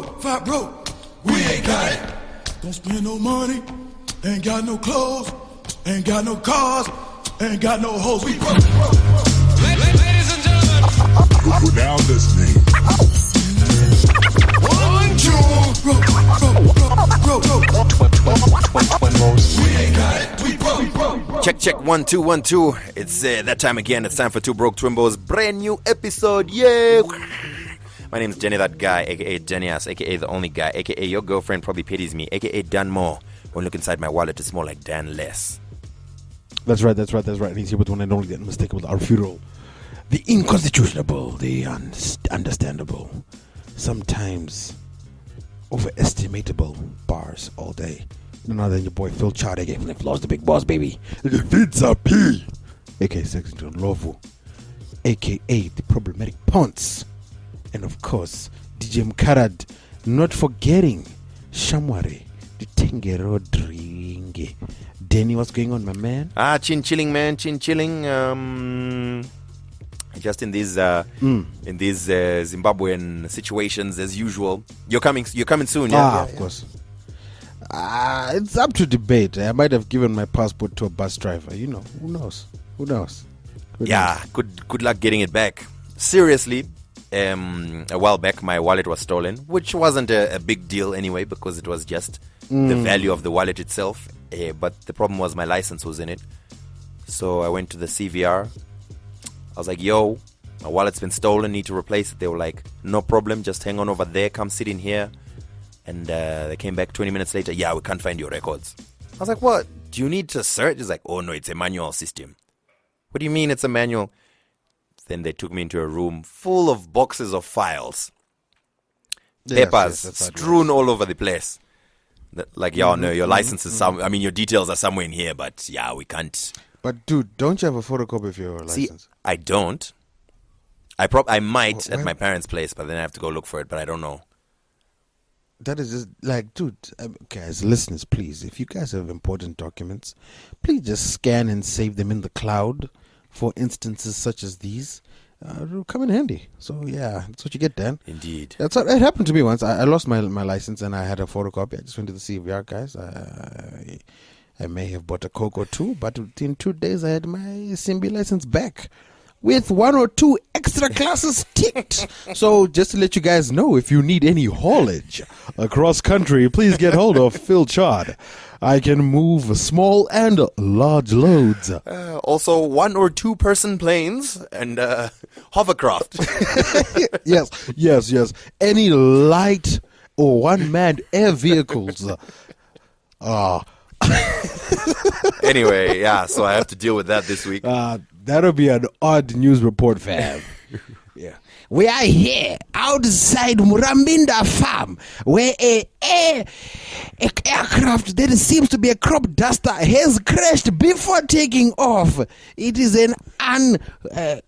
broke. We ain't got it. Don't spend no money. Ain't got no clothes. Ain't got no cars. Ain't got no hoes. We broke. Ladies and gentlemen. You're now listening. 1, 2. Broke. We ain't got it. We broke. Check 1 2 1 2. It's that time again. It's time for Two Broke Twimbos, brand new episode. Yeah. My name's Jenny, that guy, aka Jenny-ass, aka the only guy, aka your girlfriend probably pities me, aka Dan More. When look inside my wallet, it's more like Dan Less. That's right. And he's here with one and only, the unmistakable, the arfural, the inconstitutionable, the understandable, sometimes overestimatable bars all day. None other than your boy Phil Chard, aka Flip Lost, the big boss, baby. Pizza P, aka Sexton Lovu, aka the problematic Ponce. And of course, DJ Mkarad, not forgetting Shamware, the Tengero Dringe. Danny, what's going on, my man? Chin chilling, man. Just in these Zimbabwean situations as usual. You're coming soon, yeah? Of course. It's up to debate. I might have given my passport to a bus driver. You know, who knows? Good luck getting it back. Seriously. A while back, my wallet was stolen, which wasn't a big deal anyway, because it was just the value of the wallet itself. But the problem was my license was in it. So I went to the CVR. I was like, yo, my wallet's been stolen, need to replace it. They were like, no problem, just hang on over there, come sit in here. And they came back 20 minutes later, yeah, we can't find your records. I was like, what? Do you need to search? He's like, oh no, it's a manual system. What do you mean it's a manual? Then they took me into a room full of boxes of files. Papers strewn all over the place. Like, no, your license is your details are somewhere in here, but yeah, we can't. But dude, don't you have a photocopy of your license? See, I don't. I might at my parents' place, but then I have to go look for it, but I don't know. That is just like, dude, guys, listeners, please, if you guys have important documents, please just scan and save them in the cloud. For instances such as these, it'll come in handy. So yeah, that's what you get, Dan. Indeed. That's what it happened to me once. I lost my license and I had a photocopy. I just went to the CVR guys. I may have bought a Coke or two, but within 2 days I had my Simbi license back with 1 or 2 extra classes ticked. So just to let you guys know, if you need any haulage across country, please get hold of Phil Chard. I can move small and large loads. Also 1 or 2 person planes and hovercraft. Yes. Any light or one-man air vehicles. Anyway, yeah, so I have to deal with that this week. That'll be an odd news report, fam. Yeah. We are here outside Murambinda farm where a aircraft that seems to be a crop duster has crashed before taking off. It is an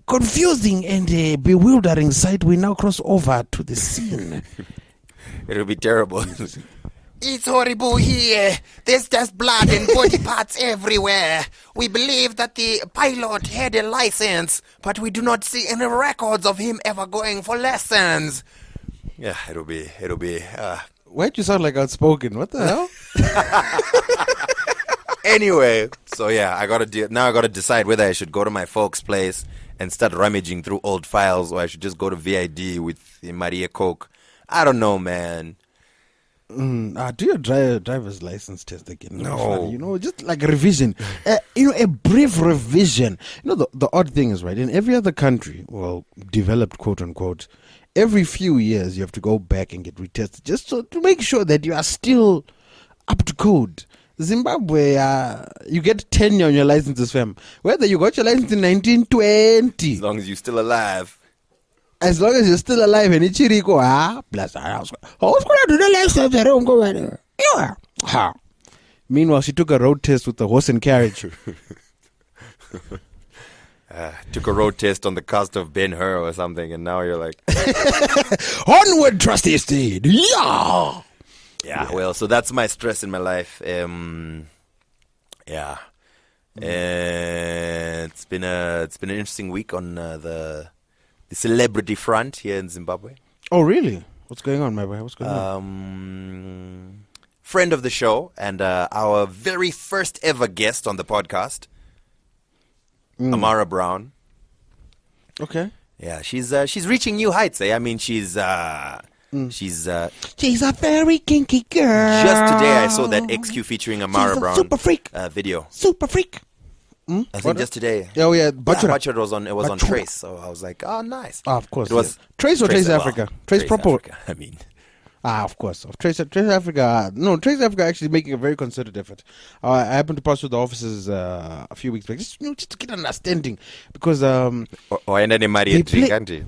confusing and bewildering sight. We now cross over to the scene. It'll be terrible. It's horrible here. There's just blood and body parts everywhere. We believe that the pilot had a license, but we do not see any records of him ever going for lessons. Yeah, it'll be. Why'd you sound like outspoken? What the hell? Anyway, so yeah, I gotta decide whether I should go to my folks' place and start rummaging through old files, or I should just go to VID with Maria Coke. I don't know, man. Do your driver's license test again. No. Just like a revision. A brief revision. The odd thing is, right, in every other country, well, developed, quote unquote, every few years you have to go back and get retested just to make sure that you are still up to code. Zimbabwe, you get tenure on your licenses, fam. Whether you got your license in 1920. As long as you're still alive. As long as you're still alive and Ichiriko, bless her house. Meanwhile, she took a road test with the horse and carriage. Took a road test on the cost of Ben-Hur or something, and now you're like... Onward, trusty steed! Yeah! Yeah, well, so that's my stress in my life. It's been an interesting week on the celebrity front here in Zimbabwe. Oh, really? What's going on, my boy? What's going on? Friend of the show and our very first ever guest on the podcast, Ammara Brown. Okay. Yeah, she's reaching new heights. I mean, she's a very kinky girl. Just today I saw that XQ featuring Ammara Brown super freak. video. Super freak. I think just today. Oh yeah, Butcher was on. It was on Trace, so I was like, oh, nice. Of course. It was Trace or Trace Africa. Trace proper. Africa, I mean. Of course. Of Trace Africa. No, Trace Africa actually making a very concerted effort. I happened to pass through the offices a few weeks back, just to get understanding, because and then Maria Triganti.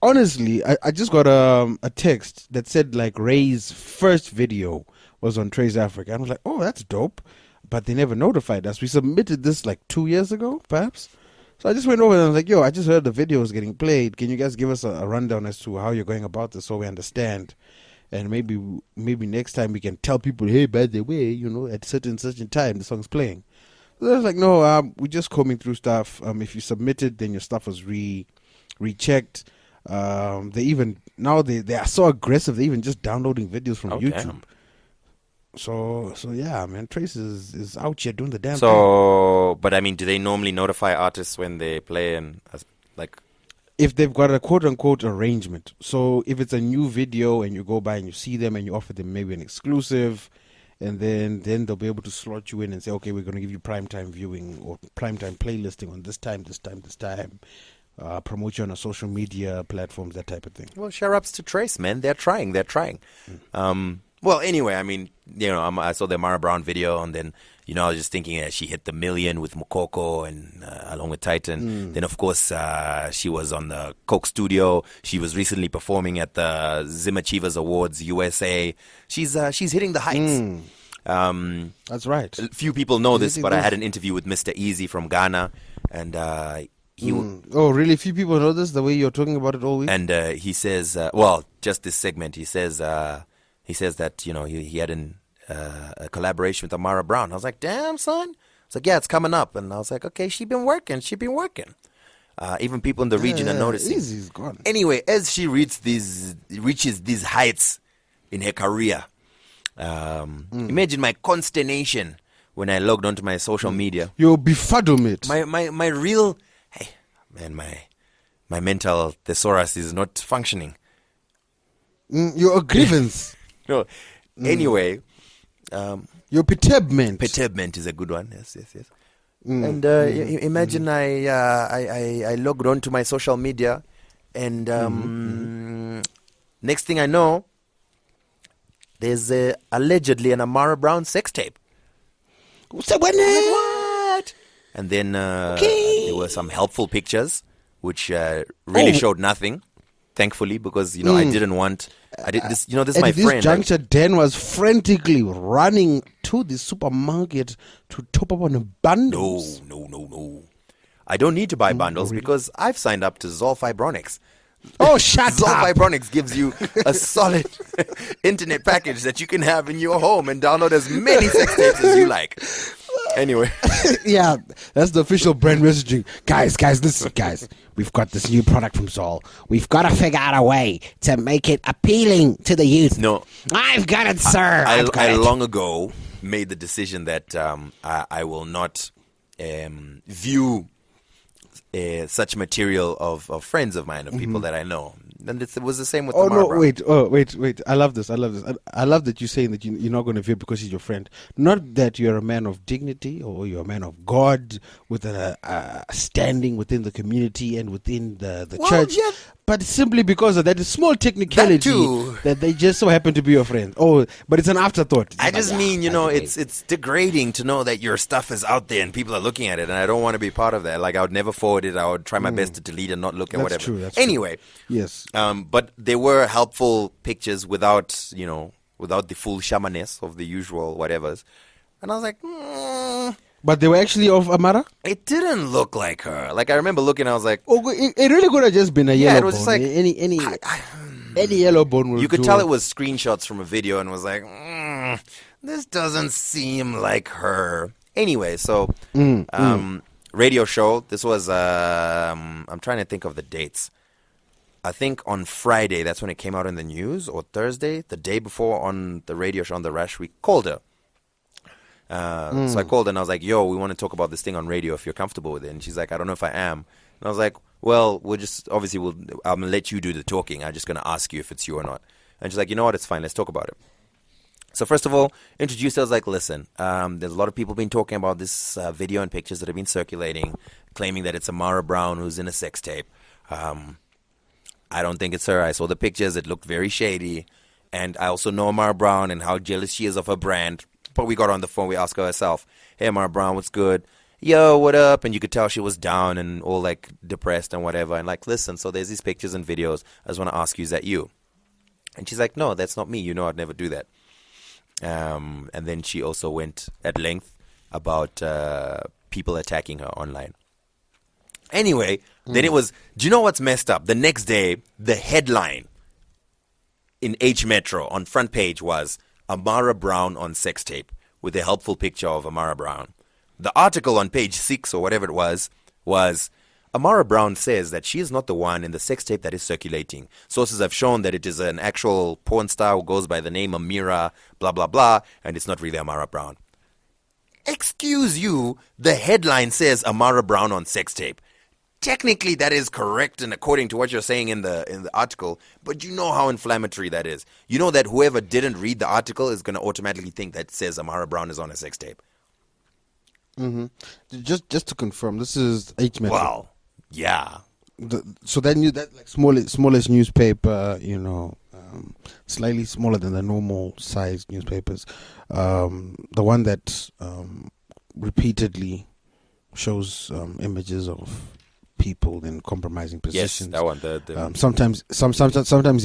Honestly, I just got a text that said like Ray's first video was on Trace Africa. I was like, oh, that's dope. But they never notified us. We submitted this like 2 years ago, perhaps. So I just went over and I was like, yo, I just heard the video is getting played. Can you guys give us a rundown as to how you're going about this so we understand? And maybe next time we can tell people, hey, by the way, at certain time the song's playing. So I was like, no, we're just combing through stuff. If you submitted, then your stuff was rechecked. They even now they are so aggressive. They're even just downloading videos from YouTube. Damn. So yeah, man, Trace is out here doing the damn thing. So, but I mean, do they normally notify artists when they play and like? If they've got a quote-unquote arrangement. So if it's a new video and you go by and you see them and you offer them maybe an exclusive, and then they'll be able to slot you in and say, okay, we're going to give you primetime viewing or primetime playlisting on this time, promote you on a social media platforms, that type of thing. Well, share ups to Trace, man. They're trying. Well, anyway, I mean, I saw the Ammara Brown video, and then, I was just thinking that she hit the 1 million with Mokoko and along with Titan. Then, of course, she was on the Coke Studio. She was recently performing at the Zim Achievers Awards USA. She's hitting the heights. That's right. A few people know this, but I had an interview with Mr. Easy from Ghana, and oh, really? Few people know this, the way you're talking about it all week? And he says, just this segment, he says that, he had a collaboration with Ammara Brown. I was like, damn, son. I was like, yeah, it's coming up. And I was like, okay, she been working. Even people in the region are noticing. Easy's gone. Anyway, as she reaches these heights in her career, imagine my consternation when I logged onto my social media. Your befuddlement. My real... Hey, man, my mental thesaurus is not functioning. Your grievance. No. Anyway, your perturbment. Perturbment is a good one. Yes. And imagine I logged on to my social media, and next thing I know, there's allegedly an Ammara Brown sex tape. So What? And then there were some helpful pictures, which really showed nothing. Thankfully, because I didn't want. This is my friend. At this juncture, Dan was frantically running to the supermarket to top up on the bundles. No. I don't need to buy bundles because I've signed up to Zol Fibronics. Oh, shut Zol up! Fibronics gives you a solid internet package that you can have in your home and download as many sex tapes as you like. Anyway. Yeah, that's the official brand messaging. Guys, listen, guys. We've got this new product from Zol. We've got to figure out a way to make it appealing to the youth. No. I've got it, sir. I long ago made the decision that I will not view such material of friends of mine, of people that I know. And it was the same with Ammara Brown. Wait. I love this. I love that you're saying that you're not going to view because he's your friend. Not that you're a man of dignity or you're a man of God with a standing within the community and within the church. Yeah. But simply because of that small technicality that they just so happen to be your friend. Oh, but it's an afterthought. I just mean, it's degrading to know that your stuff is out there and people are looking at it, and I don't want to be part of that. Like, I would never forward it. I would try my best to delete and not look at whatever. True, anyway. True. Yes. But there were helpful pictures without the full shamanesque of the usual whatevers. And I was like, But they were actually of Ammara? It didn't look like her. Like, I remember looking, I was like... Oh, it really could have just been a yellow it was bone. Just like... Any yellow bone will You could do tell it. it was screenshots from a video and was like, this doesn't seem like her. Anyway, so radio show. This was, I'm trying to think of the dates. I think on Friday, that's when it came out in the news, or Thursday, the day before on the radio show on the Rush, we called her. So I called her and I was like, yo, we want to talk about this thing on radio if you're comfortable with it. And she's like, I don't know if I am. And I was like, well, I'm going to let you do the talking. I'm just going to ask you if it's you or not. And she's like, you know what, it's fine, let's talk about it. So first of all, introduced her, I was like, listen, there's a lot of people been talking about this video and pictures that have been circulating, claiming that it's Ammara Brown who's in a sex tape. I don't think it's her. I saw the pictures, it looked very shady. And I also know Ammara Brown and how jealous she is of her brand. But we got on the phone, we asked her herself, hey, Ammara Brown, what's good? Yo, what up? And you could tell she was down and all like depressed and whatever. And like, listen, so there's these pictures and videos. I just want to ask you, is that you? And she's like, no, that's not me. You know I'd never do that. And then she also went at length about people attacking her online. Anyway, then it was, do you know what's messed up? The next day, the headline in H Metro on front page was Ammara Brown on sex tape with a helpful picture of Ammara Brown. The article on page 6 or whatever it was Ammara Brown says that she is not the one in the sex tape that is circulating. Sources have shown that it is an actual porn star who goes by the name Amira, blah, blah, blah, and it's not really Ammara Brown. Excuse you, the headline says Ammara Brown on sex tape. Technically, that is correct and according to what you're saying in the article, but you know how inflammatory that is. You know that whoever didn't read the article is going to automatically think that it says Ammara Brown is on a sex tape. Mm-hmm. Just to confirm, this is H Metro. Wow. Yeah. So that like smallest newspaper, slightly smaller than the normal sized newspapers. The one that repeatedly shows images of people in compromising positions. Yes, that one. Sometimes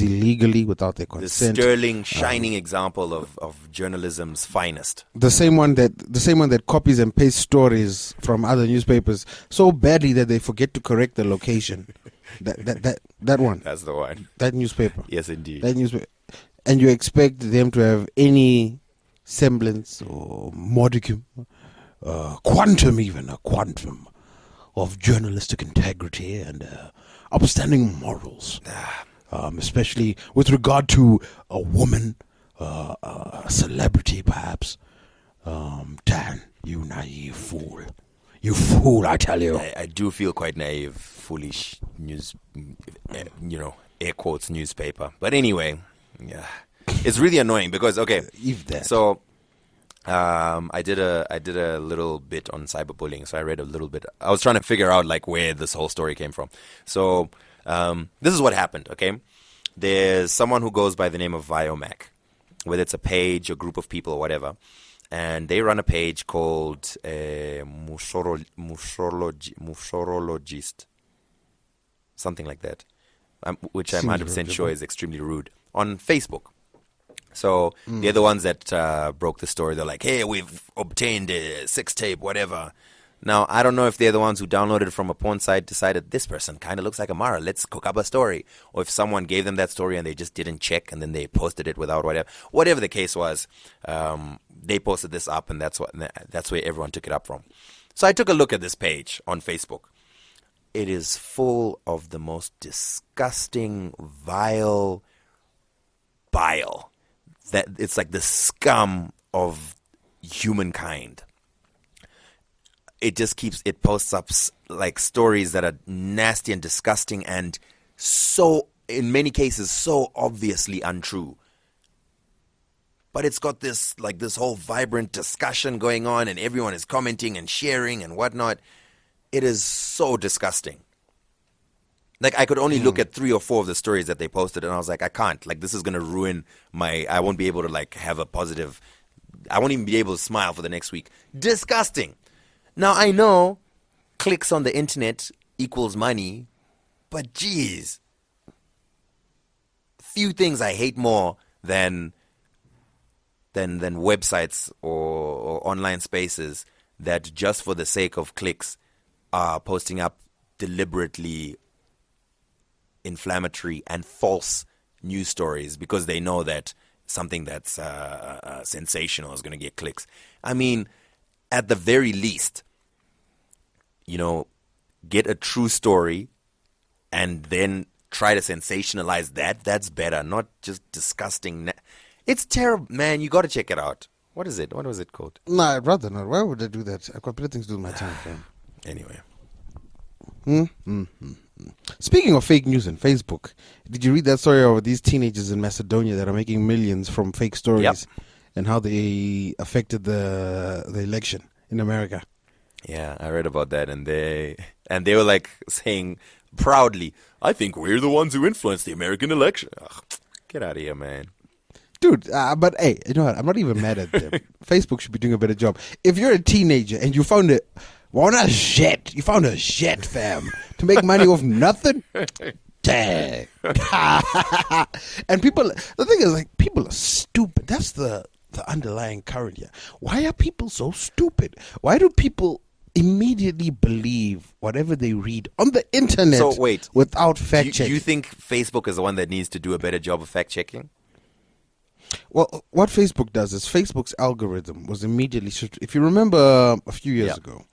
illegally without their consent. The sterling, shining example of journalism's finest. The same one that copies and pastes stories from other newspapers so badly that they forget to correct the location. that one. That's the one. That newspaper. Yes, indeed. That newspaper. And you expect them to have any semblance or modicum, quantum of journalistic integrity and upstanding morals, especially with regard to a woman, a celebrity perhaps. Dan, you naive fool. You fool, I tell you. I do feel quite naive, foolish news, air quotes newspaper. But anyway, yeah, it's really annoying because, okay, so... I did a little bit on cyberbullying, so I read a little bit. I was trying to figure out like where this whole story came from. So this is what happened. Okay, there's someone who goes by the name of Viomac, whether it's a page, a group of people, or whatever, and they run a page called Musorologist, something like that, which I'm 100% sure is extremely rude on Facebook. So they're the ones that broke the story. They're like, hey, we've obtained a sex tape, whatever. Now, I don't know if they're the ones who downloaded it from a porn site, decided this person kind of looks like Ammara, let's cook up a story. Or if someone gave them that story and they just didn't check and then they posted it without whatever. Whatever the case was, they posted this up and that's where everyone took it up from. So I took a look at this page on Facebook. It is full of the most disgusting, vile bile. That it's like the scum of humankind. It posts up like stories that are nasty and disgusting and so, in many cases, so obviously untrue. But it's got this whole vibrant discussion going on and everyone is commenting and sharing and whatnot. It is so disgusting. Like, I could only look at 3 or 4 of the stories that they posted, and I was like, I can't. Like, this is going to ruin I won't be able to, like, have a positive... I won't even be able to smile for the next week. Disgusting. Now, I know clicks on the internet equals money, but geez. Few things I hate more than websites or online spaces that just for the sake of clicks are posting up deliberately inflammatory and false news stories because they know that something that's sensational is going to get clicks. I mean, at the very least, get a true story and then try to sensationalize that. That's better, not just disgusting. It's terrible, man. You got to check it out. What is it? What was it called? No, I'd rather not. Why would I do that? I've got better things to do with my time, fam. Anyway. Speaking of fake news and Facebook, did you read that story of these teenagers in Macedonia that are making millions from fake stories? Yep. And how they affected the election in America? Yeah, I read about that, and they were like saying proudly, "I think we're the ones who influenced the American election." Ugh, get out of here, man. Dude, but hey, you know what? I'm not even mad at them. Facebook should be doing a better job. If you're a teenager and you found a jet, fam, to make money off nothing, dang. And the thing is, like, people are stupid. That's the underlying current here. Why are people so stupid? Why do people immediately believe whatever they read on the internet without fact checking? Do you think Facebook is the one that needs to do a better job of fact checking? Well, what Facebook does is Facebook's algorithm was immediately if you remember a few years ago,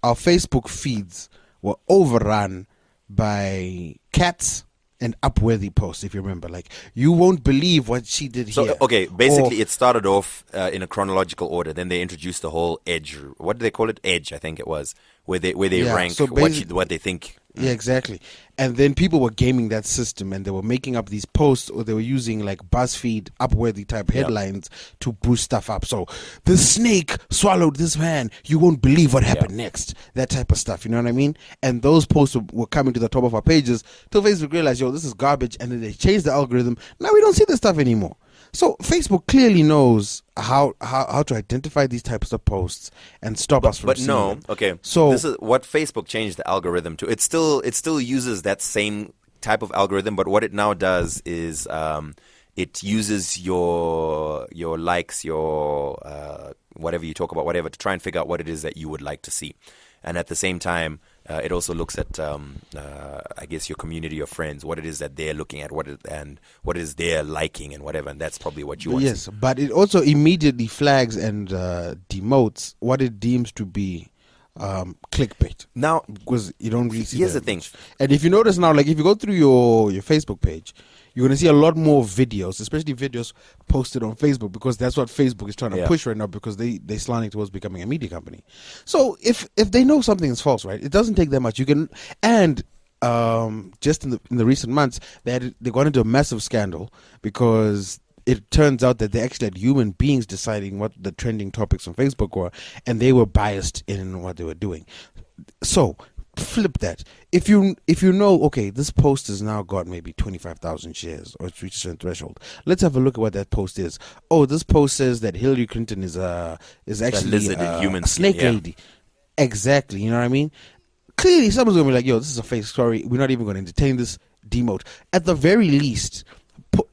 our Facebook feeds were overrun by cats and Upworthy posts, if you remember. Like, you won't believe what she did here. So, okay, basically it started off in a chronological order. Then they introduced the whole edge. What do they call it? Edge, I think it was, where they rank what they think. Yeah, exactly. And then people were gaming that system, and they were making up these posts, or they were using like BuzzFeed, Upworthy type headlines to boost stuff up. So, the snake swallowed this man. You won't believe what happened next. That type of stuff. You know what I mean? And those posts were coming to the top of our pages till Facebook realized, yo, this is garbage. And then they changed the algorithm. Now we don't see this stuff anymore. So Facebook clearly knows how to identify these types of posts and stop us from seeing them. Okay. So this is what Facebook changed the algorithm to. It still uses that same type of algorithm, but what it now does is it uses your likes, your whatever you talk about, whatever, to try and figure out what it is that you would like to see, and at the same time. It also looks at, I guess, your community, your friends, what it is that they're looking at, what it is they're liking and whatever, and that's probably what you want to see. Yes, but it also immediately flags and demotes what it deems to be clickbait. Now, because you don't really see here's that the thing. much. And if you notice now, like if you go through your Facebook page, you're going to see a lot more videos, especially videos posted on Facebook, because that's what Facebook is trying to push right now, because they're slanting towards becoming a media company. So if they know something is false, right, it doesn't take that much. You can, and just in the recent months, they got into a massive scandal because it turns out that they actually had human beings deciding what the trending topics on Facebook were, and they were biased in what they were doing. So flip that. If you know, okay, this post has now got maybe 25,000 shares or it's reached a certain threshold. Let's have a look at what that post is. Oh, this post says that Hillary Clinton is actually a snake lady. Exactly. You know what I mean? Clearly, someone's gonna be like, "Yo, this is a fake story. We're not even going to entertain this." Demote. At the very least,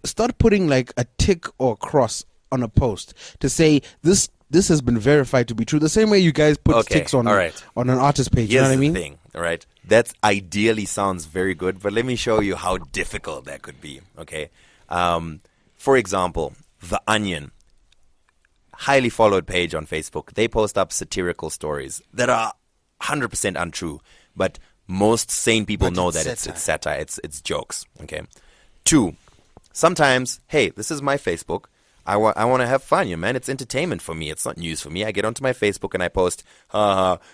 start putting like a tick or a cross on a post to say this has been verified to be true. The same way you guys put ticks on an artist page. Here's you know what I mean? The thing, all right? That ideally sounds very good, but let me show you how difficult that could be. Okay, for example, The Onion, highly followed page on Facebook. They post up satirical stories that are 100% untrue, but most sane people know that it's satire, it's jokes. Okay. 2, sometimes, hey, this is my Facebook. I want to have fun, man. It's entertainment for me. It's not news for me. I get onto my Facebook and I post,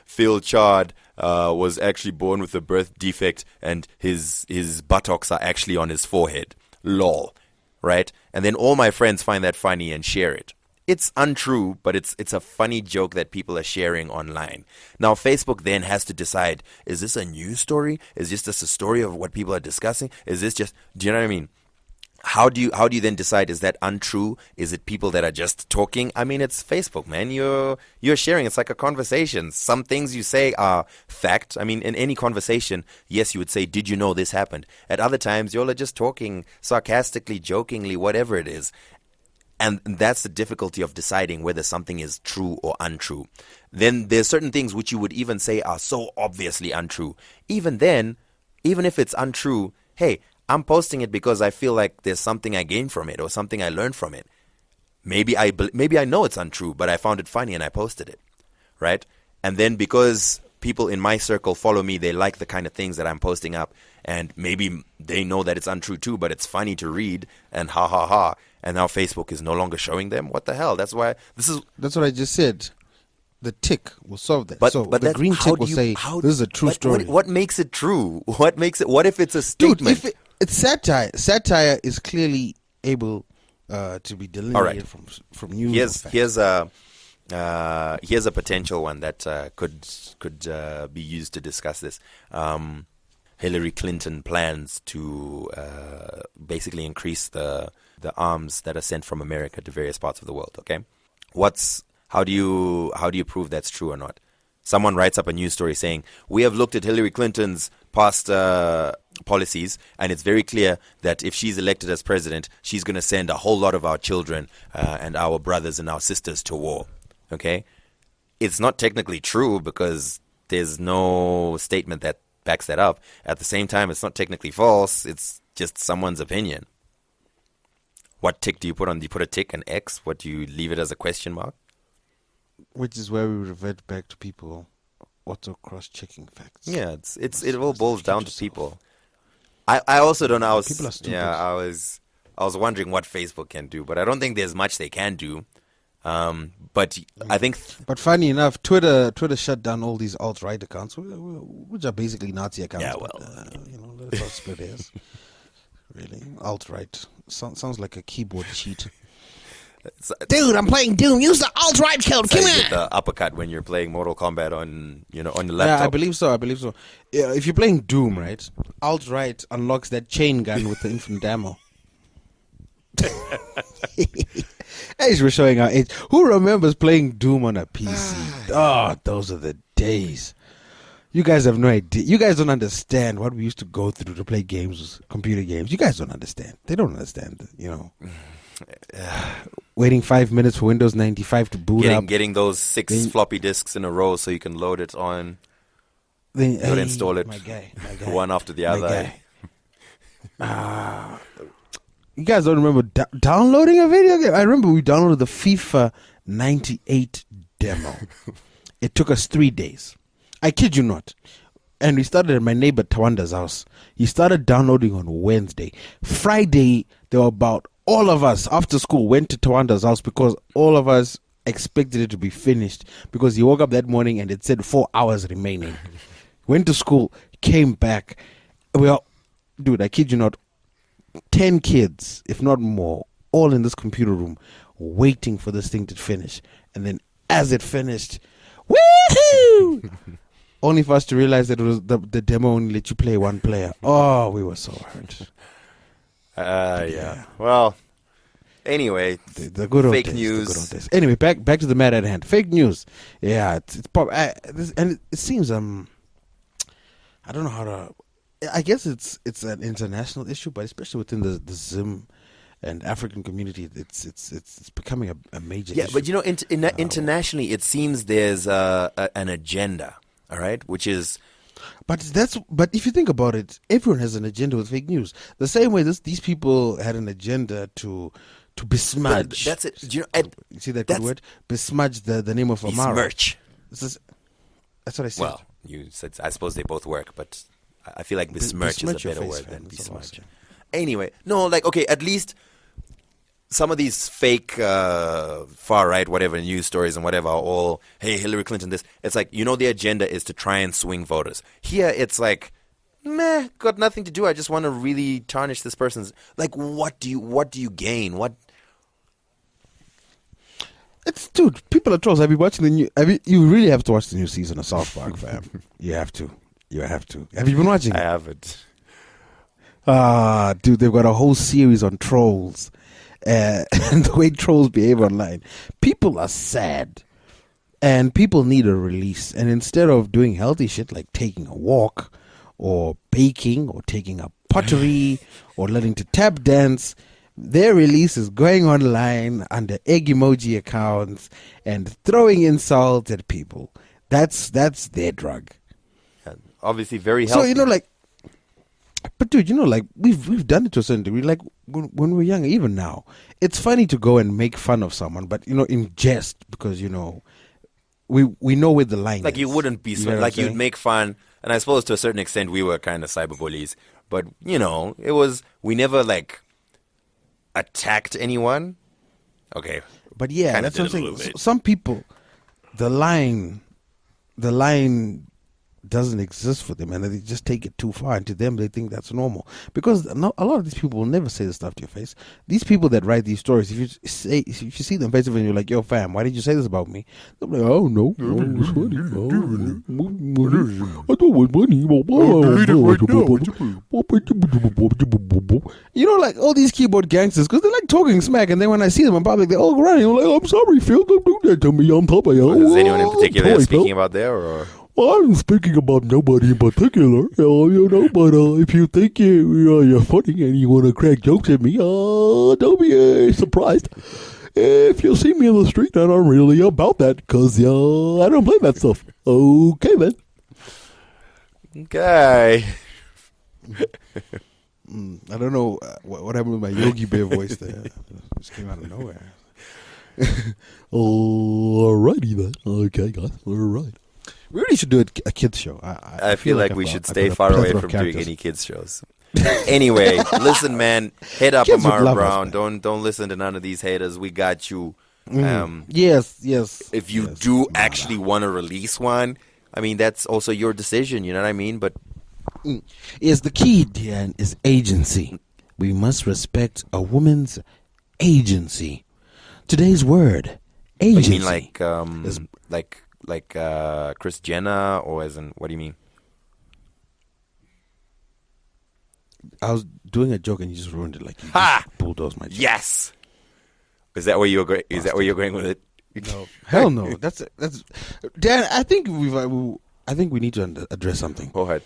Phil Chard was actually born with a birth defect and his buttocks are actually on his forehead. Lol. Right? And then all my friends find that funny and share it. It's untrue, but it's a funny joke that people are sharing online. Now, Facebook then has to decide, is this a news story? Is this just a story of what people are discussing? Is this just, do you know what I mean? How do you then decide, is that untrue? Is it people that are just talking? I mean, it's Facebook, man. You're sharing. It's like a conversation. Some things you say are fact. I mean, in any conversation, yes, you would say, did you know this happened? At other times, you're just talking sarcastically, jokingly, whatever it is. And that's the difficulty of deciding whether something is true or untrue. Then there's certain things which you would even say are so obviously untrue. Even then, even if it's untrue, hey, I'm posting it because I feel like there's something I gained from it or something I learned from it. Maybe I know it's untrue, but I found it funny and I posted it, right? And then because people in my circle follow me, they like the kind of things that I'm posting up, and maybe they know that it's untrue too, but it's funny to read, and ha ha ha. And now Facebook is no longer showing them. What the hell? That's why this is. That's what I just said. The tick will solve that. But So but the that- green how tick do will you- say how- this is a true but story. What makes it true? What makes it? What if it's a Dude, statement? if it's satire, satire is clearly able to be delineated All right. from news. Here's a potential one that could be used to discuss this. Hillary Clinton plans to basically increase the arms that are sent from America to various parts of the world. Okay, how do you prove that's true or not? Someone writes up a news story saying, we have looked at Hillary Clinton's past policies, and it's very clear that if she's elected as president, she's going to send a whole lot of our children and our brothers and our sisters to war. Okay? It's not technically true because there's no statement that backs that up. At the same time, it's not technically false. It's just someone's opinion. What tick do you put on? Do you put a tick, an X? What do you leave it as a question mark? Which is where we revert back to people auto cross-checking facts. Yeah, it all boils down to people. I also don't know. People are stupid. Yeah, I was wondering what Facebook can do, but I don't think there's much they can do. But I think But funny enough, Twitter shut down all these alt-right accounts, which are basically Nazi accounts. Yeah, but, well. let's not split hairs. Really, alt-right sounds like a keyboard cheat. Dude, I'm playing Doom. Use the alt-right code. so Come you on. get the uppercut when you're playing Mortal Kombat on your Yeah, laptop. I believe so. Yeah, if you're playing Doom, right, alt-right unlocks that chain gun with the infinite ammo. As we're showing our age, who remembers playing Doom on a PC? Oh, those are the days. You guys have no idea. You guys don't understand what we used to go through to play games, computer games. You guys don't understand. They don't understand, waiting 5 minutes for Windows 95 to boot up. Getting those 6 Then- floppy disks in a row so you can load it on, Then, you gotta install it my guy. one after the My other. guy. You guys don't remember downloading a video game? I remember we downloaded the FIFA 98 demo. It took us 3 days. I kid you not. And we started at my neighbor Tawanda's house. He started downloading on Wednesday. Friday, there were about all of us after school went to Tawanda's house because all of us expected it to be finished because he woke up that morning and it said 4 hours remaining. Went to school, came back. Dude, I kid you not, 10 kids, if not more, all in this computer room waiting for this thing to finish. And then as it finished, woohoo! Only for us to realize that it was the demo only let you play one player. Oh, we were so hurt. Yeah. Well, anyway, The good old fake days, news. The good old days. Anyway, back to the matter at hand. Fake news. Yeah, it's and it seems I don't know how to. I guess it's an international issue, but especially within the Zim and African community, it's becoming a major issue. Yeah, but internationally, it seems there's an agenda. All right, which is. But if you think about it, everyone has an agenda with fake news. The same way these people had an agenda to besmudge. That's it. Do you see that good word? Besmudge the name of Ammara. Besmirch. That's what I said. Well, you said. I suppose they both work, but I feel like besmirch is a better word than besmudge. Anyway, no, okay, at least some of these fake far right whatever news stories and whatever are all, hey, Hillary Clinton this. It's like, the agenda is to try and swing voters. Here it's like, meh, got nothing to do. I just want to really tarnish this person's. Like, what do you gain? What? Dude, people are trolls. Have you watching the new? You really have to watch the new season of South Park, fam. You have to. Have you been watching it? I haven't. Dude, they've got a whole series on trolls and the way trolls behave online. People are sad and people need a release. And instead of doing healthy shit like taking a walk or baking or taking up pottery or learning to tap dance, their release is going online under egg emoji accounts and throwing insults at people. That's their drug. Obviously very healthy. So, but dude, we've done it to a certain degree. Like when we were young, even now, it's funny to go and make fun of someone, but in jest because we know where the line Like is. you wouldn't be know what like I'm you'd saying? make fun, and I suppose to a certain extent we were kind of cyberbullies, but it was we never like attacked anyone. Okay, But yeah, kinda that's what I'm did a saying. little bit. Some people, the line doesn't exist for them, and they just take it too far. And to them, they think that's normal. Because a lot of these people will never say this stuff to your face. These people that write these stories, if you see them face to face, and you're like, "Yo, fam, why did you say this about me?" They're like, "Oh no, it was funny. I thought it was funny." You know, like all these keyboard gangsters, because they like talking smack, and then when I see them in public, they're all crying. I'm like, "I'm sorry, Phil, don't do that to me. I'm sorry." is anyone in particular Sorry, speaking Phil. about there, or I'm speaking about nobody in particular, but if you think you're funny and you want to crack jokes at me, don't be surprised if you see me in the street and I'm really about that, because I don't play that stuff. Okay, then. okay? I don't know what happened with my Yogi Bear voice there. It just came out of nowhere. Alrighty then. Okay, guys. All right. We really should do a kids show. I feel like I've we got- should I've stay got a far away plethora of from doing characters. any kids shows. Anyway, listen, man, hit up Kids would Ammara love us, Brown. man. Don't listen to none of these haters. We got you. Yes. If you yes, do Ammara. actually want to release one, I mean that's also your decision. You know what I mean? But Is the key, Dan, is agency. We must respect a woman's agency. Today's word, you agency. mean like Chris Jenner, or as in what do you mean? I was doing a joke and you just ruined it. Like you Ha! just bulldozed my joke. Yes. Is that where you're going? Is that where you're going with it? No, hell no. That's Dan. I think we need to address something. Go ahead.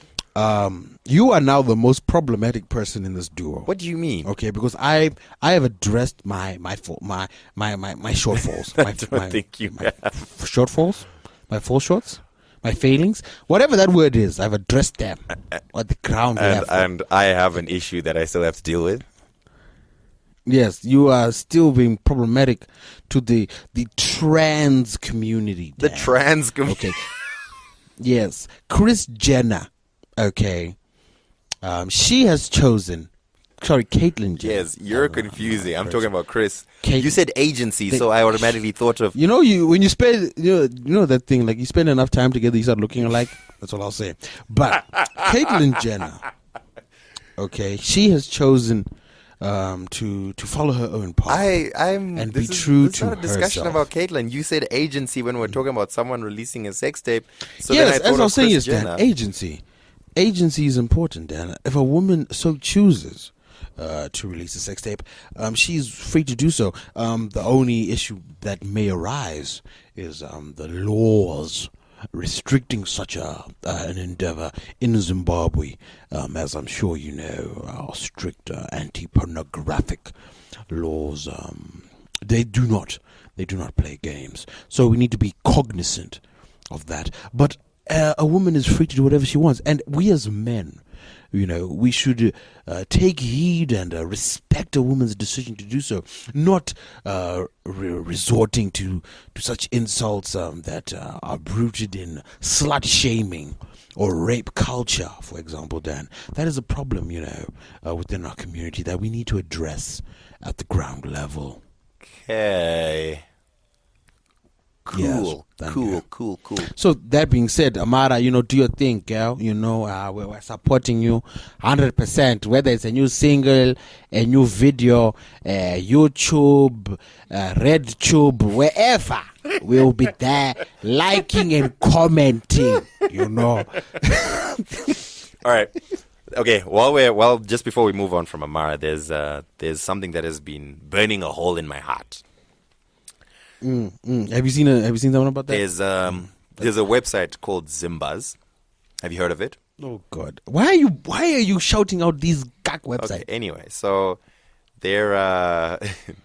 You are now the most problematic person in this duo. What do you mean? Okay, because I have addressed my shortfalls. I don't think you have. Shortfalls, my fall shorts, my failings, whatever that word is. I've addressed them at the ground level. And I have an issue that I still have to deal with. Yes, you are still being problematic to the trans community. The Dan. trans community. Okay. Yes, Chris Jenner. Okay. She has chosen. Sorry, Caitlyn Jenner. Yes, you're confusing. I'm talking about Chris. Kate- You said agency, so I automatically thought of. You know, when you spend, you know that thing, like you spend enough time together, you start looking alike. That's all I'll say. But Caitlyn Jenner, okay, she has chosen to follow her own path. I'm and this be is- true this is to not a discussion herself. about Caitlyn. You said agency when we're talking about someone releasing a sex tape. So Yes, then I as thought I was of saying, Chris is Dan, Jenner. agency. Agency is important, Dan. If a woman so chooses to release a sex tape, she's free to do so. The only issue that may arise is the laws restricting such an endeavor in Zimbabwe, as I'm sure you know, our strict anti-pornographic laws. They do not play games. So we need to be cognizant of that. But a woman is free to do whatever she wants, and we as men, we should take heed and respect a woman's decision to do so, not resorting to such insults that are rooted in slut shaming or rape culture, for example, Dan. That is a problem, within our community that we need to address at the ground level. Okay. Cool. thank Cool. you. Cool. So that being said, Ammara, do your thing, girl. We're supporting you 100%. Whether it's a new single, a new video, YouTube, RedTube, wherever, we'll be there liking and commenting. All right. Okay. Just before we move on from Ammara, there's something that has been burning a hole in my heart. Have you seen someone about that? There's a website called Zimbas. Have you heard of it? Oh God! Why are you shouting out these gag websites? Okay. Anyway, so they're I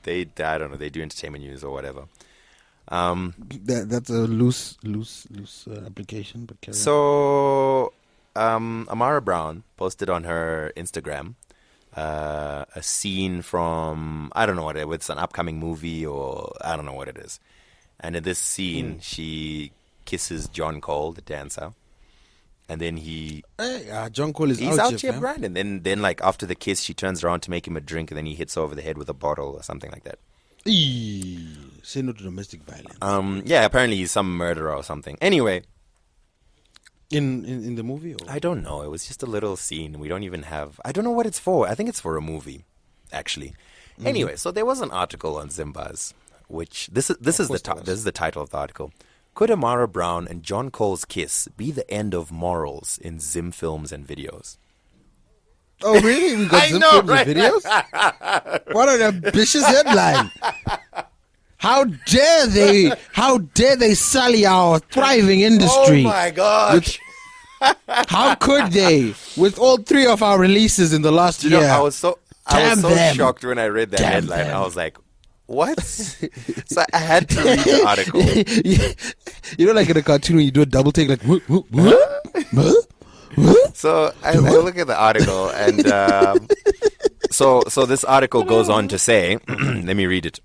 don't know, they do entertainment news or whatever. That's a loose application, but carry on. So Ammara Brown posted on her Instagram a scene from, I don't know what it's an upcoming movie, or I don't know what it is. And in this scene, she kisses John Cole, the dancer. And then John Cole is he's out out here, here, fam. Brian. And then like after the kiss, she turns around to make him a drink, and then he hits her over the head with a bottle or something like that. Say no to domestic violence. Yeah, apparently he's some murderer or something. Anyway, In the movie? Or? I don't know. It was just a little scene. We don't even have. I don't know what it's for. I think it's for a movie, actually. Anyway, so there was an article on Zimbaz, which this is the title of the article. Could Ammara Brown and John Cole's kiss be the end of morals in Zim films and videos? Oh, really? We got I Zim know, films right? and videos? What an ambitious headline. How dare they sully our thriving industry? Oh my gosh. How could they? With all 3 of our releases in the last You year. know, I was so Damn them. shocked when I read that Damn headline. them. I was like, what? So I had to read the article. You know, like in a cartoon when you do a double take, like, what? So I look at the article, and so this article goes on to say, let me read it.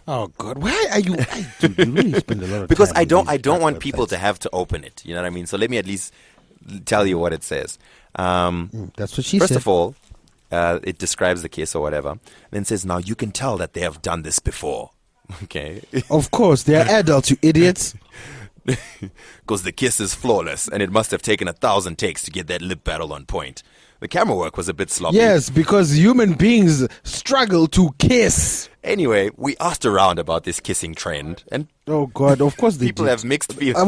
Oh God, why are you? You really spend a lot of Because time I on don't these want websites. people to have to open it. You know what I mean? So let me at least tell you what it says. That's what she First said. of all, it describes the case or whatever. Then says, now you can tell that they have done this before. Okay. Of course, they are adults, you idiots. Because the kiss is flawless, and it must have taken 1,000 takes to get that lip battle on point. The camera work was a bit sloppy. Yes, because human beings struggle to kiss. Anyway, we asked around about this kissing trend, and Oh God, of course they people did. have mixed feelings.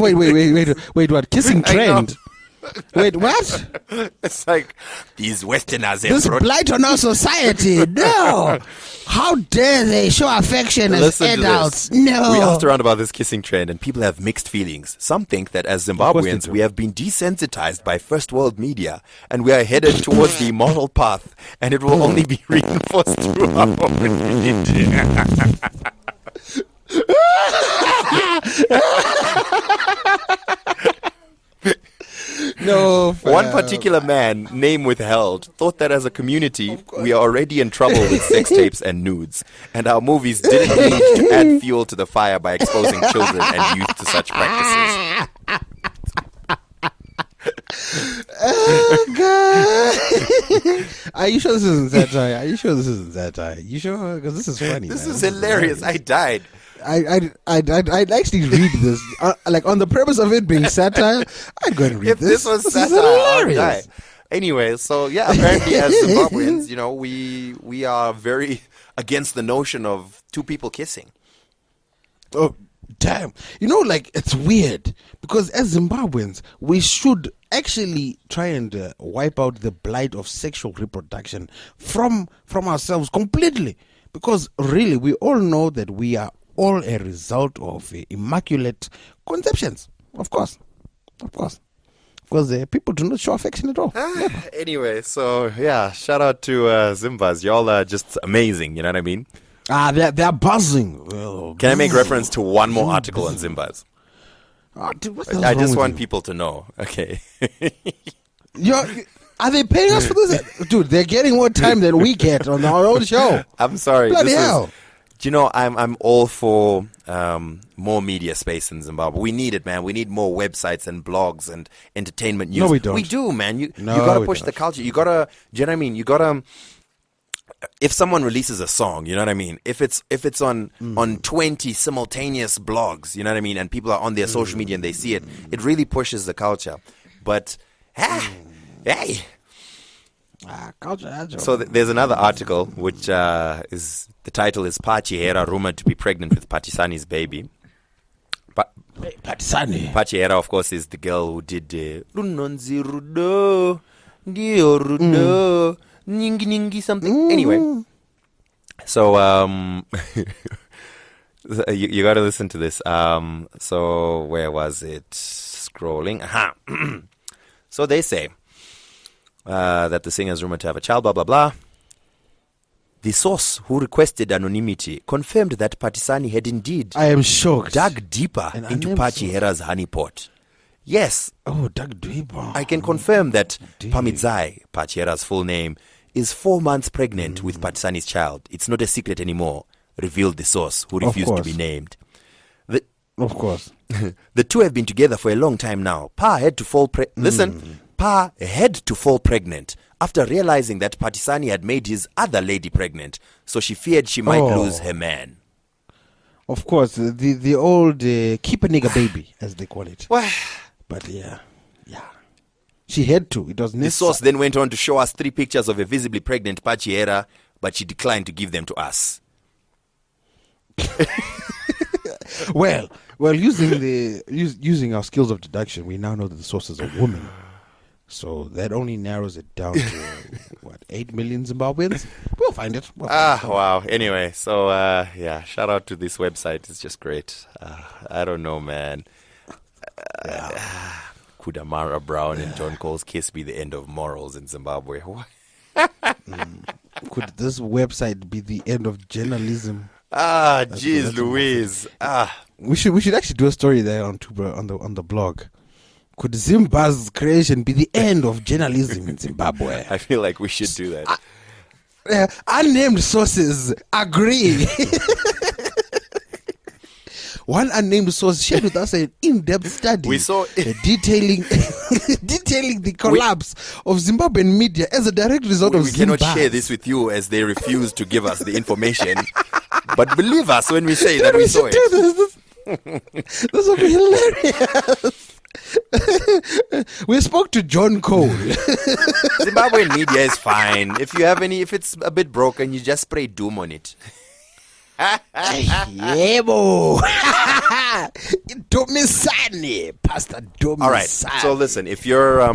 Wait, what? Kissing I know. trend? Wait, what? It's like these Westerners have This brought. blight on our society. No. How dare they show affection as Listen to adults? this. No. We asked around about this kissing trend, and people have mixed feelings. Some think that as course they Zimbabweans, do. we have been desensitized by first world media, and we are headed towards the immoral path, and it will only be reinforced through our own media. No. One particular man, name withheld, thought that as a community, we are already in trouble with sex tapes and nudes, and our movies didn't need to add fuel to the fire by exposing children and youth to such practices. Are you sure this isn't satire? Are you sure this isn't satire? You sure? Because this is funny. This man. is hilarious. I died. I'd actually read this. Like on the premise of it being satire, I'd go and read If this was is satire, I would die. hilarious. Anyway, so yeah, apparently as Zimbabweans, you know, we are very against the notion of two people kissing. Oh, damn. You know, like, it's weird. Because as Zimbabweans, we should actually try and wipe out the blight of sexual reproduction from ourselves completely. Because really, we all know that we are all a result of immaculate conceptions. Of course. Because people do not show affection at all. Anyway, so yeah, shout out to Zimbas. Y'all are just amazing, you know what I mean? They're buzzing. Oh, Can I make reference to one more article on Zimbas? Dude, what the hell's I wrong just with want you? people to know, okay? Are they paying us for this? Dude, they're getting more time than we get on our own show. I'm sorry. Bloody this hell. Is, do you know, I'm all for more media space in Zimbabwe. We need it, man. We need more websites and blogs and entertainment news. No, we don't. We do, man. You No, gotta we push don't. the culture. You gotta, do you know what I mean? You gotta. If someone releases a song, you know what I mean? If it's on 20 simultaneous blogs, you know what I mean, and people are on their social media and they see it, it really pushes the culture. But hey. Culture. So there's another article which is the title is Pachiera rumored to be pregnant with Patisani's baby. Patisani. Pachiera, of course, is the girl who did Runonzi Rudo, Ndio Rudo, Ningi Ningi something. Anyway, so you got to listen to this. So where was it? Scrolling. Aha. So they say that the singer is rumored to have a child, blah, blah, blah. The source who requested anonymity confirmed that Patisani had indeed I am shocked. dug deeper And into unnamed Pachihera's honeypot. Yes, Oh, Doug Dweeba. I can confirm that Indeed. Pamidzai, Pachihera's full name, is 4 months pregnant with Patisani's child. It's not a secret anymore, revealed the source who refused to course. be named. Of course. The two have been together for a long time now. Pa had to fall Pa had to fall pregnant after realizing that Patisani had made his other lady pregnant, so she feared she might lose her man. Of course, the old keep a nigga baby, as they call it. But yeah. She had to. It was necessary. The source then went on to show us 3 pictures of a visibly pregnant Pachiera, but she declined to give them to us. Well, using our skills of deduction, we now know that the source is a woman. So that only narrows it down to 8 million Zimbabweans? We'll find it. Wow. Anyway, so shout out to this website. It's just great. I don't know, man. Could Ammara Brown and John Cole's kiss be the end of morals in Zimbabwe? Could this website be the end of journalism? Jeez Louise. We should actually do a story there on the blog. Could Zimba's creation be the end of journalism in Zimbabwe? I feel like we should do that. Unnamed sources agree. One unnamed source shared with us an in-depth study detailing the collapse of Zimbabwean media as a direct result of We cannot share this with you as they refuse to give us the information. But believe us when we say that we saw it. This will be hilarious. We spoke to John Cole. Zimbabwean media is fine. If it's a bit broken, you just spray doom on it. Yebo. Domisani, Pastor Domisani. All right. So listen, if you're a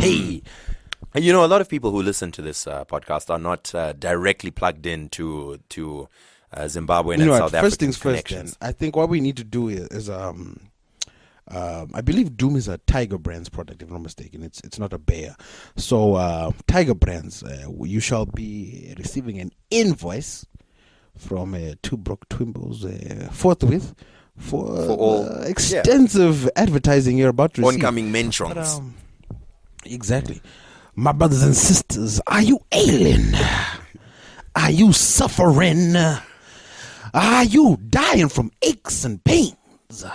lot of people who listen to this podcast are not directly plugged into Zimbabwean and South African first things first. Then I think what we need to do is I believe Doom is a Tiger Brands product, if I'm not mistaken. It's not a bear. So Tiger Brands, you shall be receiving an invoice from Two Broke Twimbos forthwith for all extensive advertising you're about to receive. Oncoming mentions. Exactly. My brothers and sisters, are you ailing? Are you suffering? Are you dying from aches and pains?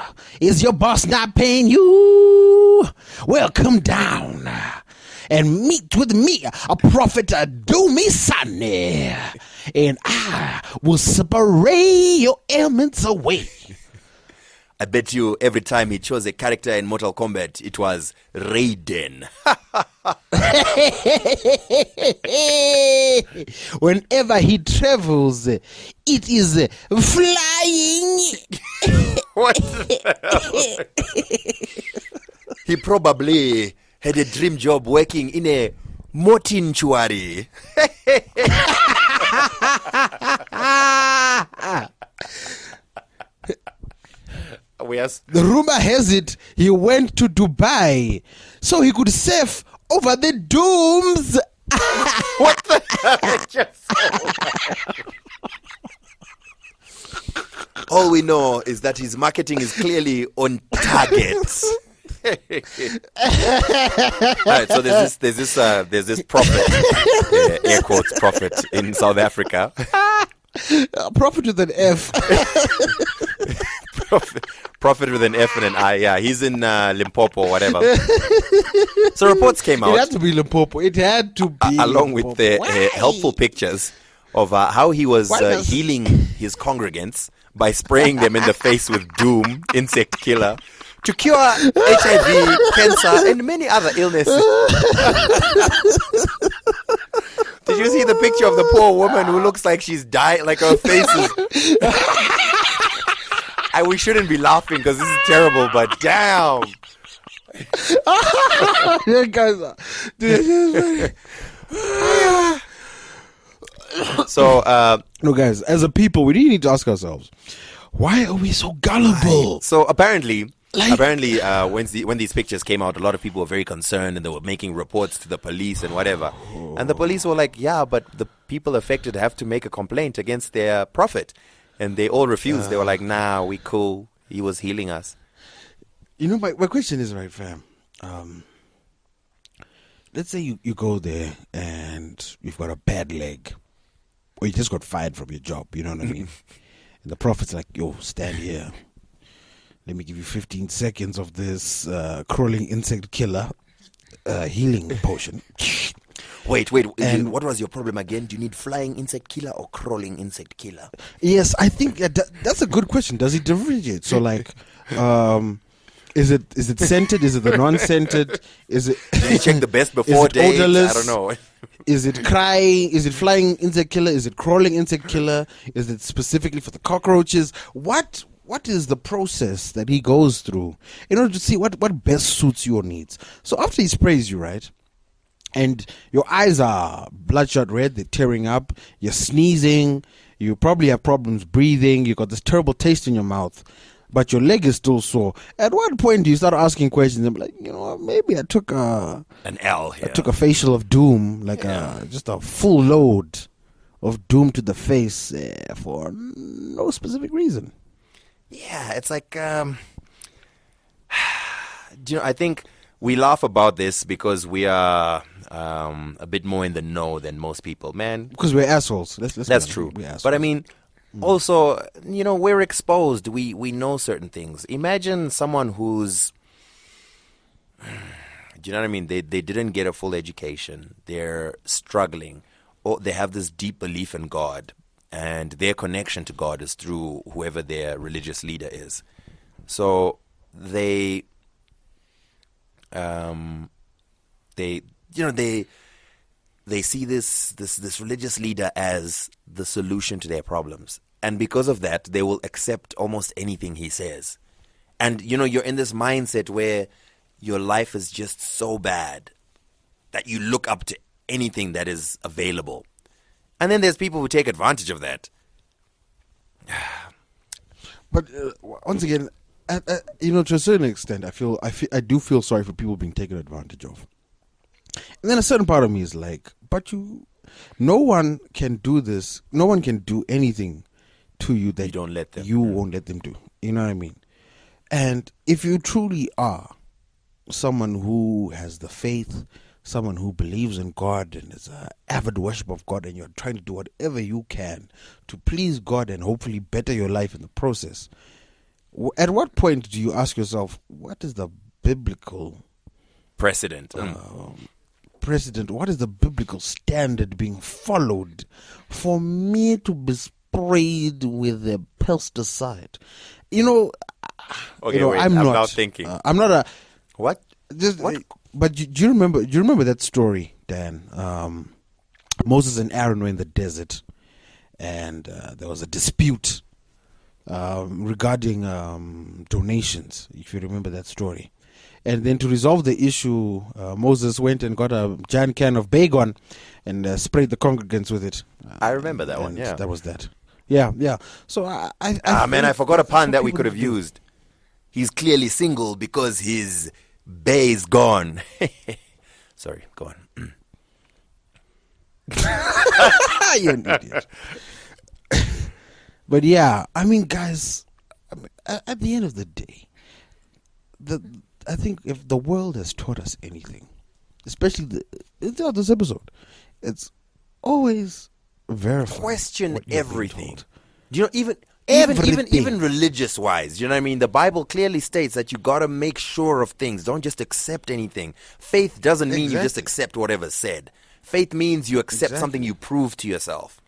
Is your boss not paying you? Well, come down and meet with me, a prophet, do me Sunday, and I will separate your ailments away. I bet you every time he chose a character in Mortal Kombat, it was Raiden. Whenever he travels, it is flying. What the hell? He probably had a dream job working in a motinchuari. Yes. The rumor has it he went to Dubai so he could surf over the dooms. What the hell? All we know is that his marketing is clearly on target. Alright, so there's this prophet, air quotes prophet in South Africa. Prophet with an F. Prophet with an F and an I. Yeah, he's in Limpopo or whatever. So reports came out. It had to be Limpopo. It had to be along Limpopo. with the helpful pictures of how he was healing his congregants by spraying them in the face with Doom, insect killer, to cure HIV, cancer, and many other illnesses. Did you see the picture of the poor woman who looks like she's dying, like her face is... we shouldn't be laughing because this is terrible, but damn. You guys are... So, no, guys, as a people, we really need to ask ourselves, why are we so gullible? So apparently, when these pictures came out, a lot of people were very concerned and they were making reports to the police and whatever. And the police were like, yeah, but the people affected have to make a complaint against their prophet. And they all refused. They were like, nah, we cool. He was healing us. You know, my question is, right, fam. Let's say you go there and you've got a bad leg. Or you just got fired from your job, you know what I mean? And the prophet's like, yo, stand here. let me give you 15 seconds of this crawling insect killer healing potion. Wait. And- What was your problem again? Do you need flying insect killer or crawling insect killer? Yes, I think that's a good question. Does it differentiate? So, like, is it scented? Is it the non-scented? Is it? Did you check the best before it date? odorless? I don't know. Is it crying? Is it flying insect killer? Is it crawling insect killer? Is it specifically for the cockroaches? What is the process that he goes through in order to see what best suits your needs? So after he sprays you, right, and your eyes are bloodshot red, they're tearing up, you're sneezing, you probably have problems breathing, you got this terrible taste in your mouth, but your leg is still sore. At what point do you start asking questions and be like, maybe I took an L here. I took a facial of doom, like just a full load of doom to the face for no specific reason. Yeah, it's like, I think we laugh about this because we are a bit more in the know than most people, man. Because we're assholes. Let's That's true. We're assholes. But I mean, also, we're exposed. We know certain things. Imagine someone who's, do you know what I mean? They didn't get a full education. They're struggling. Or they have this deep belief in God. And their connection to God is through whoever their religious leader is. So they see this religious leader as the solution to their problems. And because of that, they will accept almost anything he says. And, you're in this mindset where your life is just so bad that you look up to anything that is available. And then there's people who take advantage of that. But once again, to a certain extent, I do feel sorry for people being taken advantage of. And then a certain part of me is like, but no one can do this. No one can do anything to you that You don't let them. You won't let them do. You know what I mean? And if you truly are someone who has the faith, someone who believes in God and is an avid worshiper of God, and you're trying to do whatever you can to please God and hopefully better your life in the process, at what point do you ask yourself, what is the biblical Precedent. precedent? What is the biblical standard being followed for me to be sprayed with a pesticide? Okay, wait, I'm not now thinking. I'm not a What? just. What? But do you remember that story, Dan? Moses and Aaron were in the desert, and there was a dispute regarding donations, if you remember that story. And then to resolve the issue, Moses went and got a giant can of Baygon and sprayed the congregants with it. I remember that one, And yeah. that was that. Yeah. So I I forgot a that's pun what that we people could have do. used. He's clearly single because his bay is gone. Sorry, go on. You're an idiot. But yeah, I mean, guys, at the end of the day, I think if the world has taught us anything, especially throughout this episode, it's always verify. Question what you're being everything. told. Do you know, even Everything. religious wise, you know what I mean? The Bible clearly states that you got to make sure of things. Don't just accept anything. Faith doesn't mean you just Exactly. accept whatever's said. Faith means you accept something Exactly. you prove to yourself.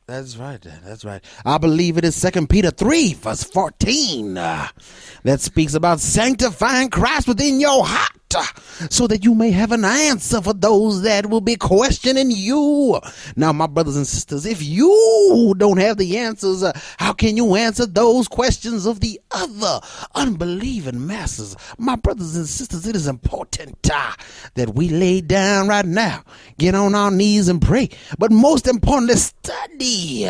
That's right, Dan. That's right. I believe it is 2 Peter 3, verse 14, that speaks about sanctifying Christ within your heart, so that you may have an answer for those that will be questioning you. Now, my brothers and sisters, if you don't have the answers, how can you answer those questions of the other unbelieving masses? My brothers and sisters, it is important that we lay down right now, get on our knees and pray, but most importantly, study,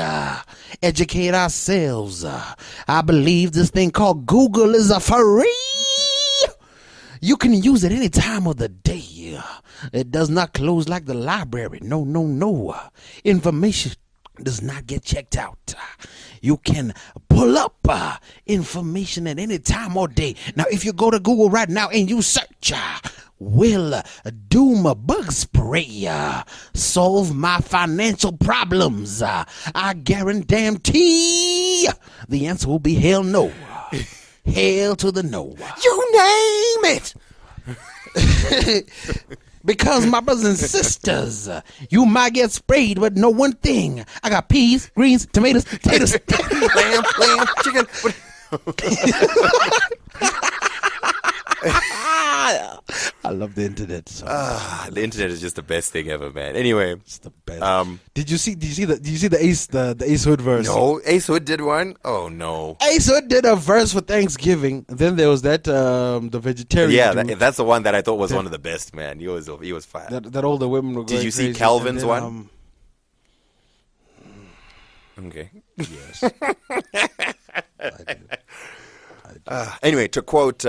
educate ourselves. I believe this thing called Google is a free. You can use it any time of the day. It does not close like the library. No. Information does not get checked out. You can pull up information at any time or day. Now, if you go to Google right now and you search, will Doom bug spray solve my financial problems? I guarantee the answer will be hell no. Hail to the no. You name it. Because my brothers and sisters, you might get sprayed, but know one thing. I got peas, greens, tomatoes, potatoes. Lamb, chicken. I love the internet. So. The internet is just the best thing ever, man. Anyway, It's the best. Did you see the Ace Hood verse? no, Ace Hood did one. Oh no. Ace Hood did a verse for Thanksgiving. Then there was that the vegetarian. Yeah, dude, that's the one that I thought was one of the best, man. He was fire. that all the women were going Did you see crazy. Calvin's And then, one? Okay. Yes. I did. Anyway, to quote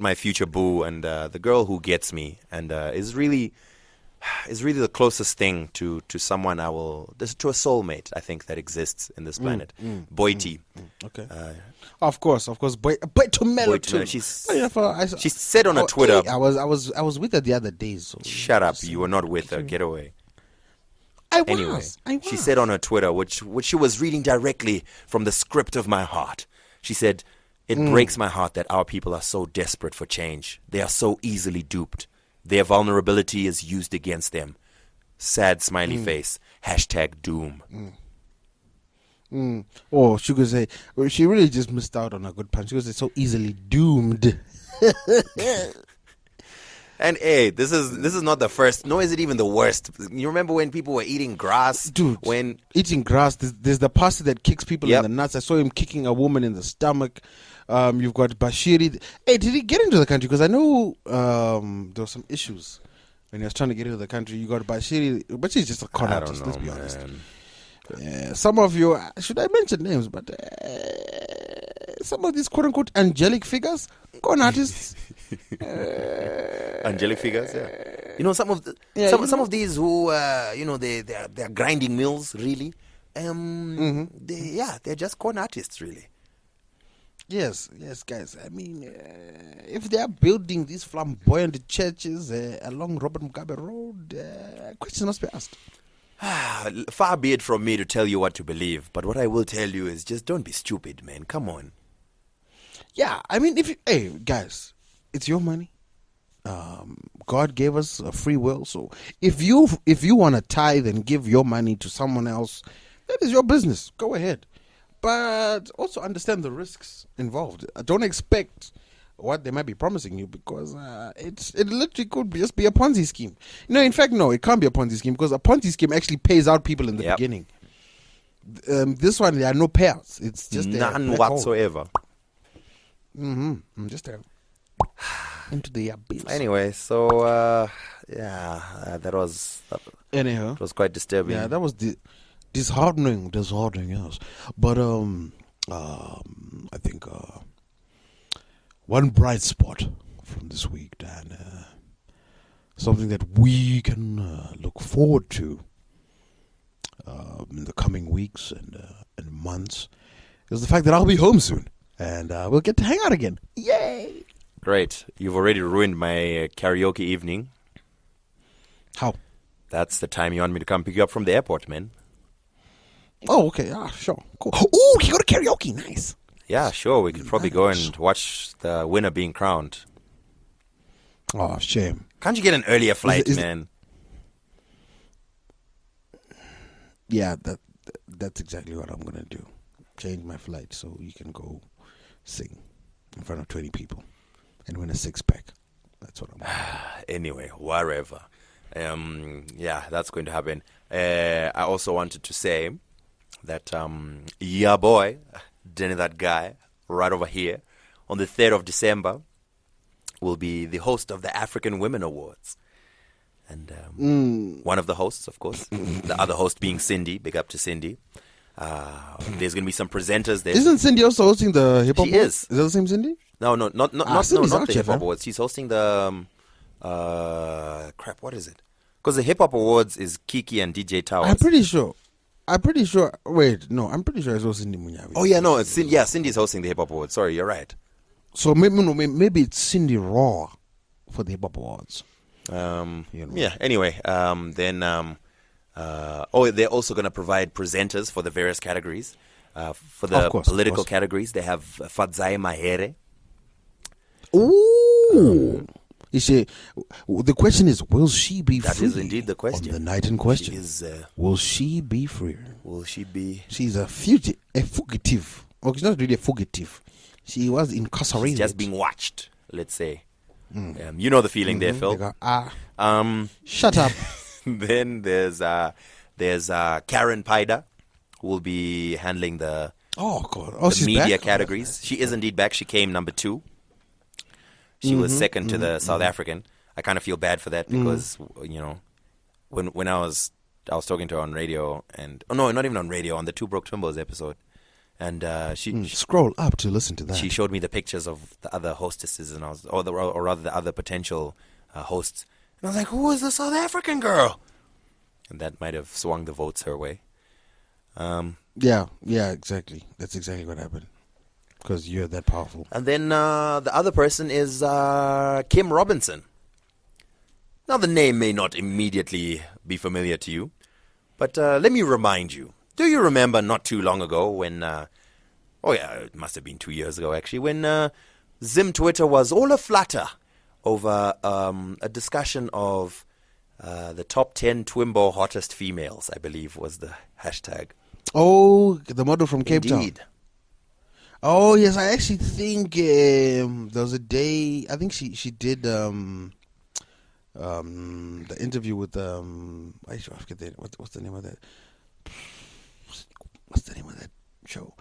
my future boo and the girl who gets me and is really the closest thing to someone to a soulmate I think that exists in this planet. Boity. Okay. Of course. Boy to mellow. She said on her Twitter. I was with her the other day. So Shut up! You were not with her. Get away. I Anyway, was. she said on her Twitter, which she was reading directly from the script of my heart. She said, "It breaks my heart that our people are so desperate for change. They are so easily duped. Their vulnerability is used against them. Sad smiley face. #doom." Oh, she could say, well, she really just missed out on a good punch. She was so easily doomed. And hey, this is not the first, nor is it even the worst. You remember when people were eating grass? Dude, when eating grass, there's the pastor that kicks people Yep. in the nuts. I saw him kicking a woman in the stomach. You've got Bashiri. Hey, did he get into the country? Because I know there were some issues when he was trying to get into the country. You got Bashiri, but she's just a con I artist, don't let's know, be honest. man. Yeah, some of you, should I mention names? But some of these quote-unquote angelic figures, con artists. Angelic figures, yeah. You know, some of these who they're grinding mills, really. They're just con artists, really. Yes, guys. I mean, if they are building these flamboyant churches along Robert Mugabe Road, questions must be asked. Far be it from me to tell you what to believe, but what I will tell you is just don't be stupid, man. Come on. Yeah, I mean, hey, guys, it's your money. God gave us a free will, so if you want to tithe and give your money to someone else, that is your business. Go ahead, but also understand the risks involved. Don't expect what they might be promising you because it literally could just be a Ponzi scheme. In fact, no, it can't be a Ponzi scheme because a Ponzi scheme actually pays out people in the beginning. This one, there are no payouts. It's just none whatsoever. Just into the abyss. Anyway, so that was Anyhow, it was quite disturbing. yeah, that was disheartening, yes. But I think one bright spot from this week, Dan, something that we can look forward to in the coming weeks and months, is the fact that I'll be home soon and we'll get to hang out again. Yay! Great. You've already ruined my karaoke evening. How? That's the time you want me to come pick you up from the airport, man. Oh, okay. Sure. Cool. Oh, you go to karaoke. Nice. Yeah, sure. We could probably go and watch the winner being crowned. Oh, shame. Can't you get an earlier flight, is it- man? Yeah, that's exactly what I'm gonna do. Change my flight so you can go sing in front of 20 people and win a 6-pack. That's what I'm gonna do. Anyway, wherever. Yeah, that's going to happen. I also wanted to say that yeah, boy, Danny, that guy right over here, on the 3rd of December, will be the host of the African Women Awards. And one of the hosts, of course, the other host being Cindy. Big up to Cindy. There's going to be some presenters there. Isn't Cindy also hosting the hip hop? She is. Is that the same Cindy? No, not Cindy's the out hip here, hop man. awards. She's hosting the crap. What is it? Because the hip hop awards is Kiki and DJ Towers. I'm pretty sure. Wait, no, I'm pretty sure it's also Cindy Munyavi. Oh yeah, no, it's Cindy's hosting the hip hop awards. Sorry, you're right. So maybe it's Cindy Raw for the hip hop awards. Yeah. Anyway, then they're also going to provide presenters for the various categories. For the Of course, of political course. categories, they have Fadzai Mahere. Ooh. You see, the question is, will she be That free? is indeed the question. On the night in question. She is, will she be free? will she be? She's a fugitive. Oh, she's not really a fugitive. She was incarcerated. She's just being watched, let's say. You know the feeling there, Phil. They go, shut up. Then there's Karen Paida, who will be handling the Oh, God. Oh, the she's media back? categories. She is indeed back. She came number 2. She was second to the South African. I kind of feel bad for that because you know, when I was talking to her on radio and no, not even on radio, on the Two Broke Twimbos episode, and she Scroll up to listen to that. she showed me the pictures of the other hostesses and or rather the other potential hosts, and I was like, who is the South African girl? And that might have swung the votes her way. Yeah, exactly. That's exactly what happened. Because you're that powerful. And then the other person is Kim Robinson. Now, the name may not immediately be familiar to you, but let me remind you. Do you remember not too long ago when, it must have been 2 years ago actually, when Zim Twitter was all aflutter over a discussion of the top 10 Twimbo hottest females, I believe was the hashtag. Oh, the model from Cape Town. Indeed. Oh, yes. I actually think there was a day. I think she did the interview with I forget what's the name of that. What's the name of that show?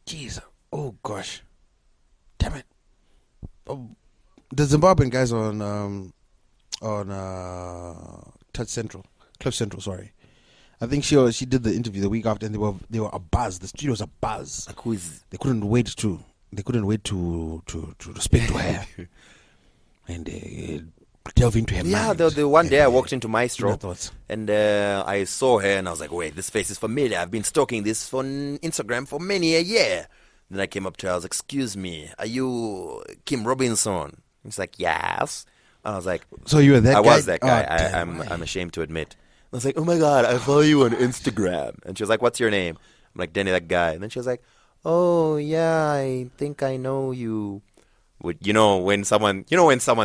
Jeez. Oh gosh. Damn it. Oh, the Zimbabwean guys on Touch Central, Cliff Central. Sorry. I think she did the interview the week after, and they were abuzz. The studio was abuzz. Like, who is? They couldn't wait to speak to her and delve into her Yeah, mind. the one day I walked into Inner Maestro thoughts. and I saw her and I was like, wait, this face is familiar. I've been stalking this on Instagram for many a year. Then I came up to her. I was like, excuse me, are you Kim Robinson? He's like, yes. I was like, So you were that I guy? was that guy. Oh, damn right. I'm ashamed to admit. I was like, oh my God, I follow you on Instagram. And she was like, what's your name? I'm like, Danny, that guy. And then she was like, oh yeah, I think I know you. When someone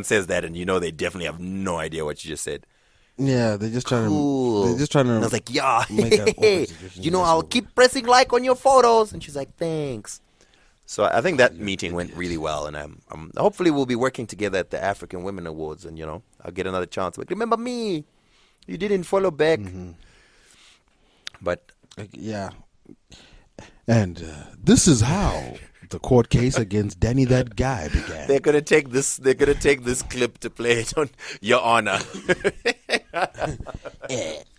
says that and they definitely have no idea what you just said. Yeah, they're just trying Cool. to. They're just trying to. And I was like, yeah, make an awkward situation. I'll keep pressing like on your photos. And she's like, thanks. So I think that meeting went really well, and I'm hopefully we'll be working together at the African Women Awards, and I'll get another chance. Like, remember me? You didn't follow back. But Yeah. And this is how the court case against Danny that guy began. they're gonna take this. They're gonna take this clip to play it on Your Honor.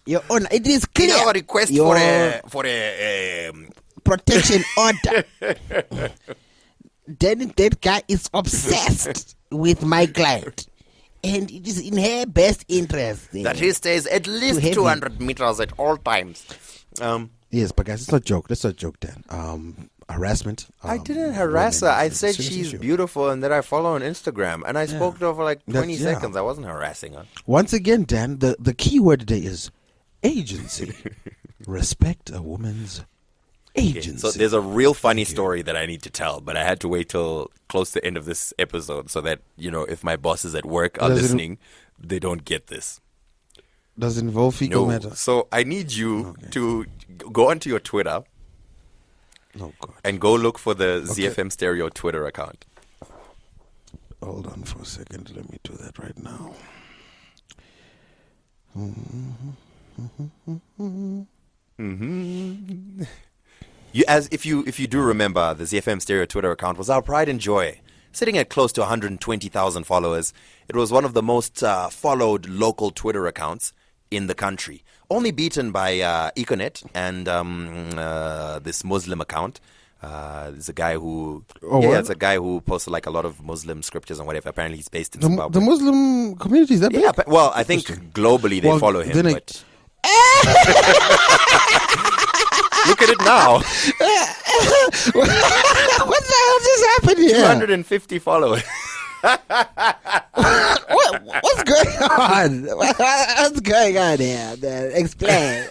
Your Honor, it is clear. A request Your for a protection order. Then that guy is obsessed with my client. And it is in her best interest. that he stays at least heavy. 200 meters at all times. Yes, but guys, it's not a joke. That's not a joke, Dan. Harassment. I didn't harass her. I is a said serious she's issue. beautiful and that I follow on Instagram. And I spoke to her for like 20 That's- yeah. seconds. I wasn't harassing her. Once again, Dan, the key word today is agency. Respect a woman's agency. So there's a real funny story that I need to tell, but I had to wait till close to the end of this episode so that, if my bosses at work are Does it- listening, they don't get this. Does it involve fecal No. matter? So I need you to go onto your Twitter Oh, God. and go look for the ZFM Stereo Twitter account. Hold on for a second. Let me do that right now. If you do remember, the ZFM Stereo Twitter account was our pride and joy. Sitting at close to 120,000 followers, it was one of the most followed local Twitter accounts in the country. Only beaten by Econet and this Muslim account. There's a guy who... what? it's a guy who posted like a lot of Muslim scriptures and whatever. Apparently he's based in The Zimbabwe. Muslim community is that big? Yeah, well, I think globally they Well, follow him, then but... Look at it now. What the hell just happened here? 250 followers. What's going on? What's going on here? Explain.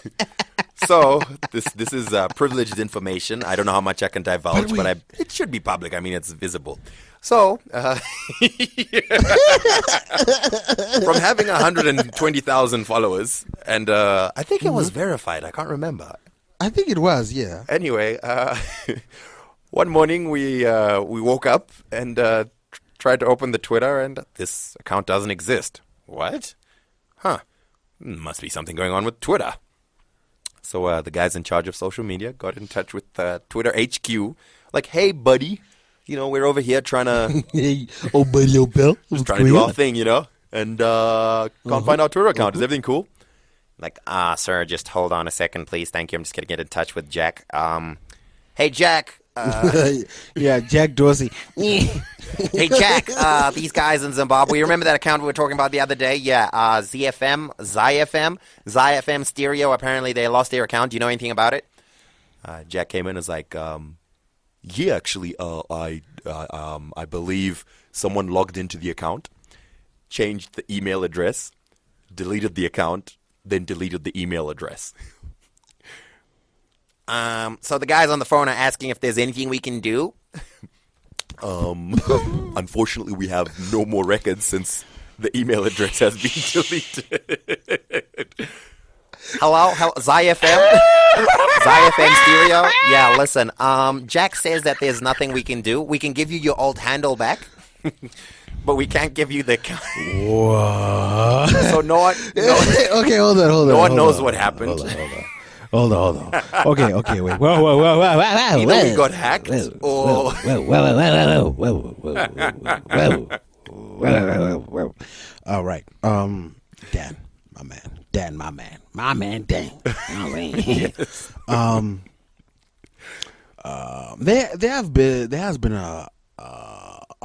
So this is privileged information. I don't know how much I can divulge, but it should be public. I mean, it's visible. So from having 120,000 followers, and I think it was verified. I can't remember. I think it was, yeah. Anyway, one morning we woke up and tried to open the Twitter, and this account doesn't exist. What? Huh. Must be something going on with Twitter. So the guys in charge of social media got in touch with Twitter HQ. Like, hey, buddy, we're over here trying to... Hey, oh, buddy, oh, Bill. Just trying to do our thing, and can't find our Twitter account. Is everything cool? Like, sir, just hold on a second, please. Thank you. I'm just going to get in touch with Jack. Hey, Jack. Yeah, Jack Dorsey. Hey, Jack, these guys in Zimbabwe, you remember that account we were talking about the other day? Yeah, ZFM Stereo. Apparently they lost their account. Do you know anything about it? Jack came in and was like, yeah, actually, I believe someone logged into the account, changed the email address, deleted the account, then deleted the email address. So the guys on the phone are asking if there's anything we can do. Unfortunately, we have no more records since the email address has been deleted. Hello, ZFM? ZFM Stereo? Yeah, listen, Jack says that there's nothing we can do. We can give you your old handle back, but we can't give you the... What? So no one... Okay, hold on. No one knows what happened. Hold on. Okay, wait. Whoa. Either we got hacked or... Whoa. All right. Dan, my man. Dan. All right. There has been a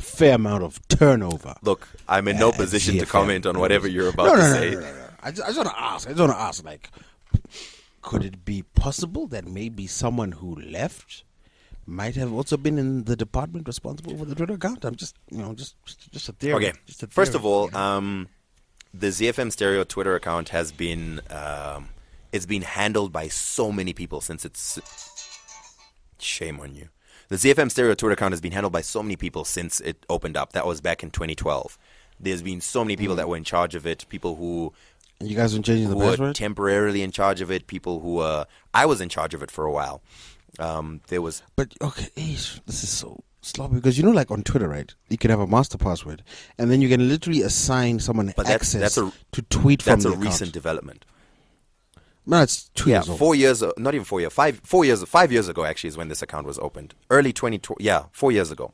fair amount of turnover. Look, I'm in no position to comment on whatever you're about to say. No. I just want to ask, like, could it be possible that maybe someone who left might have also been in the department responsible for the Twitter account? I'm just a theory. Okay. First of all, the ZFM Stereo Twitter account has been it's been handled by so many people since it's... Shame on you. The ZFM Stereo Twitter account has been handled by so many people since it opened up. That was back in 2012. There's been so many people that were in charge of it, people who... You guys been changing the password? Were temporarily in charge of it, people who... I was in charge of it for a while. There was... But, okay, this is so sloppy because, like on Twitter, right? You can have a master password and then you can literally assign someone access to tweet from the account. That's a recent development. No, it's 2 years old. 4 years, not even 4 years, 5 years ago actually is when this account was opened. Early 2020, 4 years ago.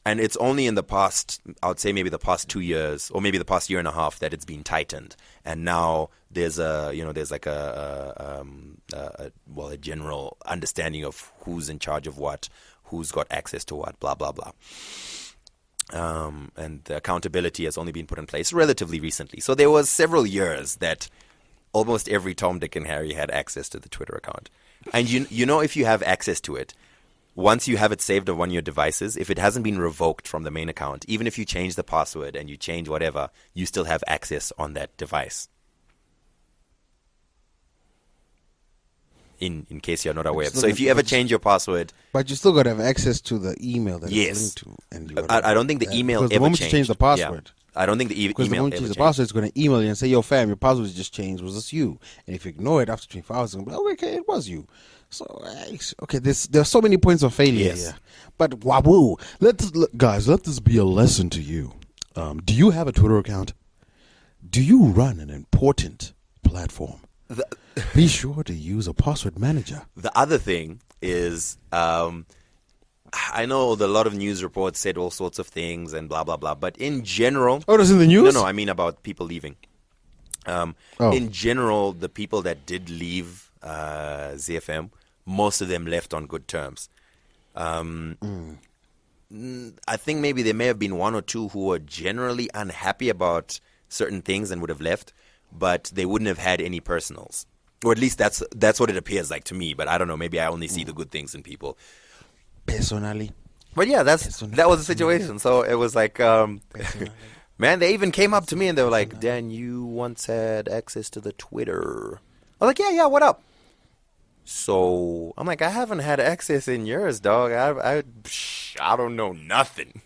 And it's only in the past, I would say maybe the past 2 years, or maybe the past year and a half that it's been tightened. And now there's a general understanding of who's in charge of what, who's got access to what, blah, blah, blah. And the accountability has only been put in place relatively recently. So there was several years that almost every Tom, Dick, and Harry had access to the Twitter account. And if you have access to it, once you have it saved on one of your devices, if it hasn't been revoked from the main account, even if you change the password and you change whatever, you still have access on that device. In case you're not aware. So if you ever change your password... But you still got to have access to the email that yes. it's linked to. And I don't think the email ever changed. The moment you change the password... Yeah. I don't think the email ever changed. Because the moment you change the password, it's going to email you and say, yo, fam, your password just changed. Was this you? And if you ignore it after 24 hours, it's going to be like, okay, it was you. So, okay, there are so many points of failure here. But, wahoo, let this be a lesson to you. Do you have a Twitter account? Do you run an important platform? Be sure to use a password manager. The other thing is, I know a lot of news reports said all sorts of things and blah, blah, blah. But in general... Oh, that's in the news? No, I mean about people leaving. In general, the people that did leave ZFM, most of them left on good terms. I think maybe there may have been one or two who were generally unhappy about certain things and would have left, but they wouldn't have had any personals. Or at least that's what it appears like to me, but I don't know. Maybe I only see the good things in people. Personally. But yeah, that was the situation. So it was like, man, they even came up to me and they were like, Dan, you once had access to the Twitter. I was like, yeah, what up? So I'm like, I haven't had access in years, dog. I don't know nothing.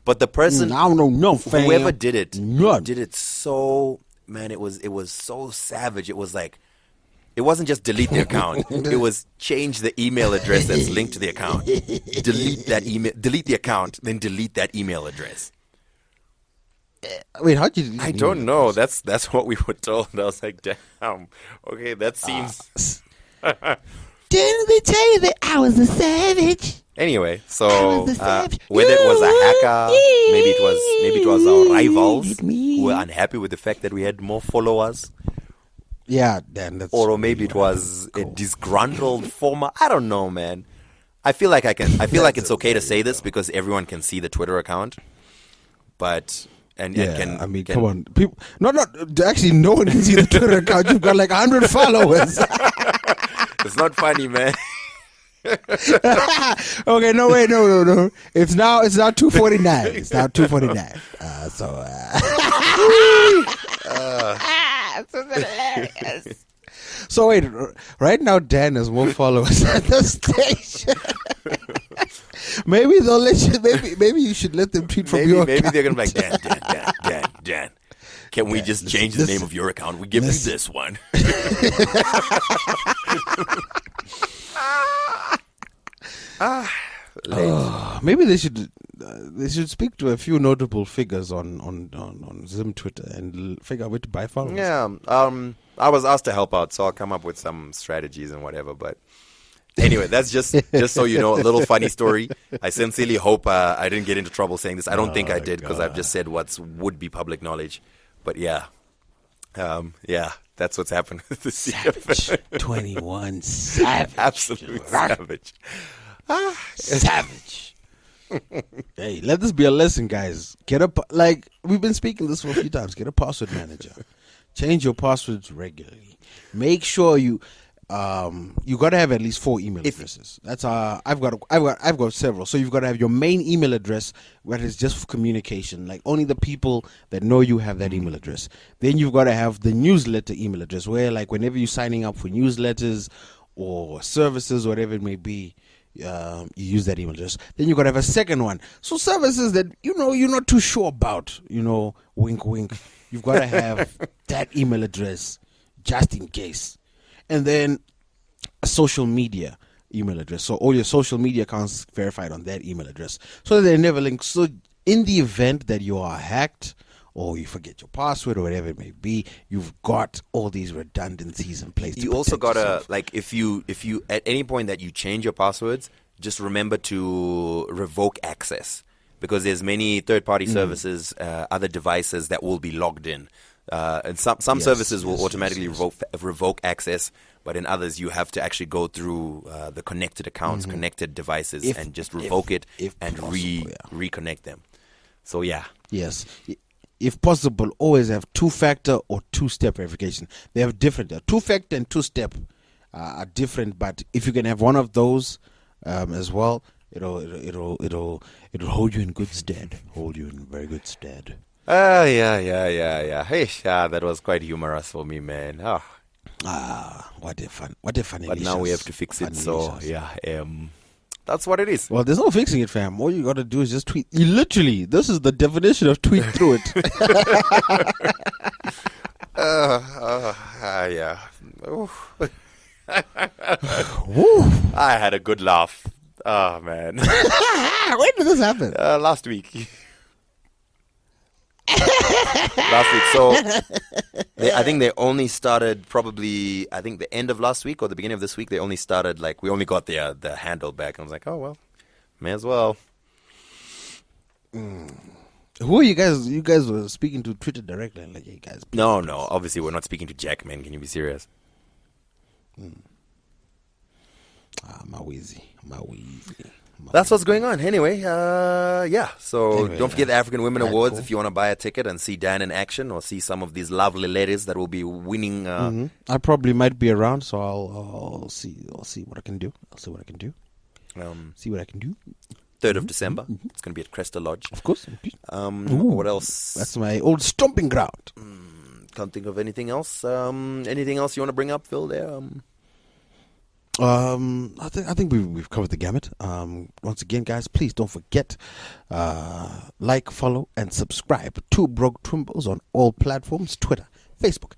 But the person, I don't know, no, fam. whoever did it, None. did it so, man, it was so savage. It was like, it wasn't just delete the account. It was change the email address that's linked to the account. Delete the account, then delete that email address. Wait, how'd you? I don't know. That's what we were told. I was like, damn. Okay, that seems. Didn't they tell you that I was a savage? Anyway, so was a savage. whether it was a hacker, maybe it was our rivals Me. who were unhappy with the fact that we had more followers, Yeah, Dan. That's or maybe it was a disgruntled former. I don't know, man. I feel like it's okay to say this because everyone can see the Twitter account, but. Come on, people. Not. Actually, no one can see the Twitter account. You've got like 100 followers. It's not funny, man. Okay, no, wait, no. It's now 2:49. It's now 2:49. This is hilarious. So wait, right now Dan has more followers at the station. Maybe they'll let you. Maybe you should let them tweet from your Maybe account. they're gonna be like, Dan. Can we just change the name of your account? We give you this one. Maybe they should speak to a few notable figures on Zim Twitter and figure out where to buy followers. Yeah. I was asked to help out, so I'll come up with some strategies and whatever. But anyway, that's just so you know, a little funny story. I sincerely hope I didn't get into trouble saying this. I don't think I did because I've just said what would be public knowledge. But yeah, that's what's happened with the Savage. 21 savage. Absolute savage. Savage. Hey, let this be a lesson, guys. Like we've been speaking this for a few times. Get a password manager. Change your passwords regularly. Make sure you got to have at least 4 email addresses. That's I've got several. So you've got to have your main email address, where it's just for communication. Like only the people that know you have that email address. Then you've got to have the newsletter email address, where like whenever you're signing up for newsletters or services, whatever it may be, you use that email address. Then you got to have a second one. So services that you're not too sure about. Wink, wink. You've got to have that email address just in case. And then a social media email address. So all your social media accounts verified on that email address. So that they're never linked. So in the event that you are hacked or you forget your password or whatever it may be, you've got all these redundancies in place. You also gotta, like, if you at any point that you change your passwords, just remember to revoke access, because there's many third-party services, other devices that will be logged in. And some services will automatically revoke access, but in others you have to actually go through the connected accounts, connected devices, and just revoke it and reconnect them. So yeah. Yes. If possible, always have 2-factor or 2-step verification. They have different. 2-factor and 2-step are different, but if you can have one of those as well, it'll hold you in good stead. Hold you in very good stead. Yeah. Hey, that was quite humorous for me, man. What a funny. But now we have to fix it. So yeah, that's what it is. Well, there's no fixing it, fam. All you gotta do is just tweet. You literally, this is the definition of tweet through it. Yeah. I had a good laugh. Oh man. When did this happen? Last week. So I think they only started probably, I think the end of last week or the beginning of this week, they only started, like, we only got the handle back. And I was like, oh, well, may as well. Who are you guys? You guys were speaking to Twitter directly. Like, hey, guys. No. Obviously, we're not speaking to Jack, man. Can you be serious? Mawizi. That's what's going on. Anyway, yeah. So Anyway, don't forget the African Women Awards cool. if you want to buy a ticket and see Dan in action or see some of these lovely ladies that will be winning. I probably might be around, so I'll see what I can do. See what I can do. 3rd of December. It's going to be at Cresta Lodge. Of course. What else? That's my old stomping ground. Can't think of anything else. Anything else you want to bring up, Phil? There. I think we've covered the gamut. Once again, guys, please don't forget like, follow, and subscribe to Broke Twimbos on all platforms: Twitter, Facebook.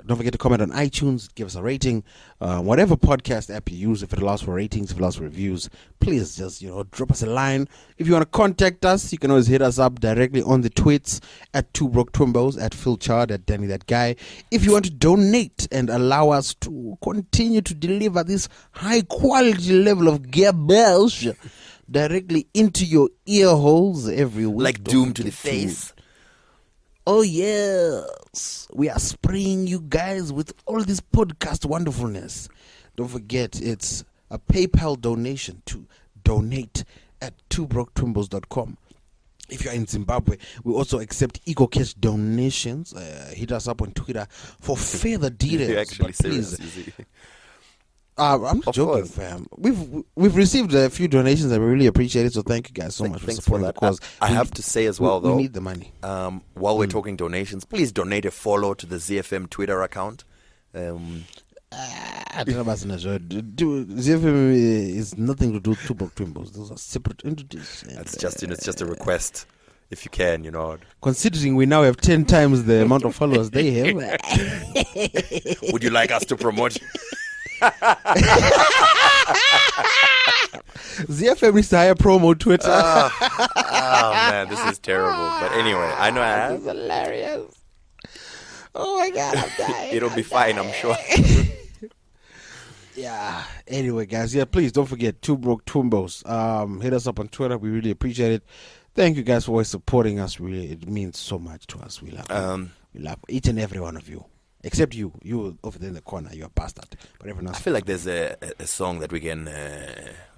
Don't forget to comment on iTunes, give us a rating, whatever podcast app you use. If it allows for ratings, if it allows for reviews, please just drop us a line. If you want to contact us, you can always hit us up directly on the tweets at 2BrokeTwimbos, at Phil Chard, at Danny That Guy. If you want to donate and allow us to continue to deliver this high quality level of garbage directly into your ear holes every week, Like Doom to the face. Oh yes, we are spraying you guys with all this podcast wonderfulness. Don't forget, it's a PayPal donation to donate at 2broketwimbos.com. If you're in Zimbabwe, we also accept EcoCash donations. Hit us up on Twitter for further details. You're actually serious, please, you see. I'm not joking, course. fam. We've received a few donations and we really appreciate it. So thank you guys so much for Thanks supporting for the cause. I have to say as well, though, we need the money. while we're talking donations, please donate a follow to the ZFM Twitter account. I don't know about ZFM is nothing to do with 2 Twimbos. Those are separate entities. It's just a request, if you can, Considering we now have 10 times the amount of followers they have. Would you like us to promote? ZFM needs to hire promo Twitter. Oh man, this is terrible. But anyway, I know I have. It's hilarious. Oh my god, I'm dying. It'll be fine, I'm sure. Yeah. Anyway, guys, please don't forget 2 Broke Twimbos. Hit us up on Twitter. We really appreciate it. Thank you guys for always supporting us. Really, it means so much to us. We love we love each and every one of you. Except you over there in the corner, you're a bastard. But everyone else. I feel like there's a song that we can.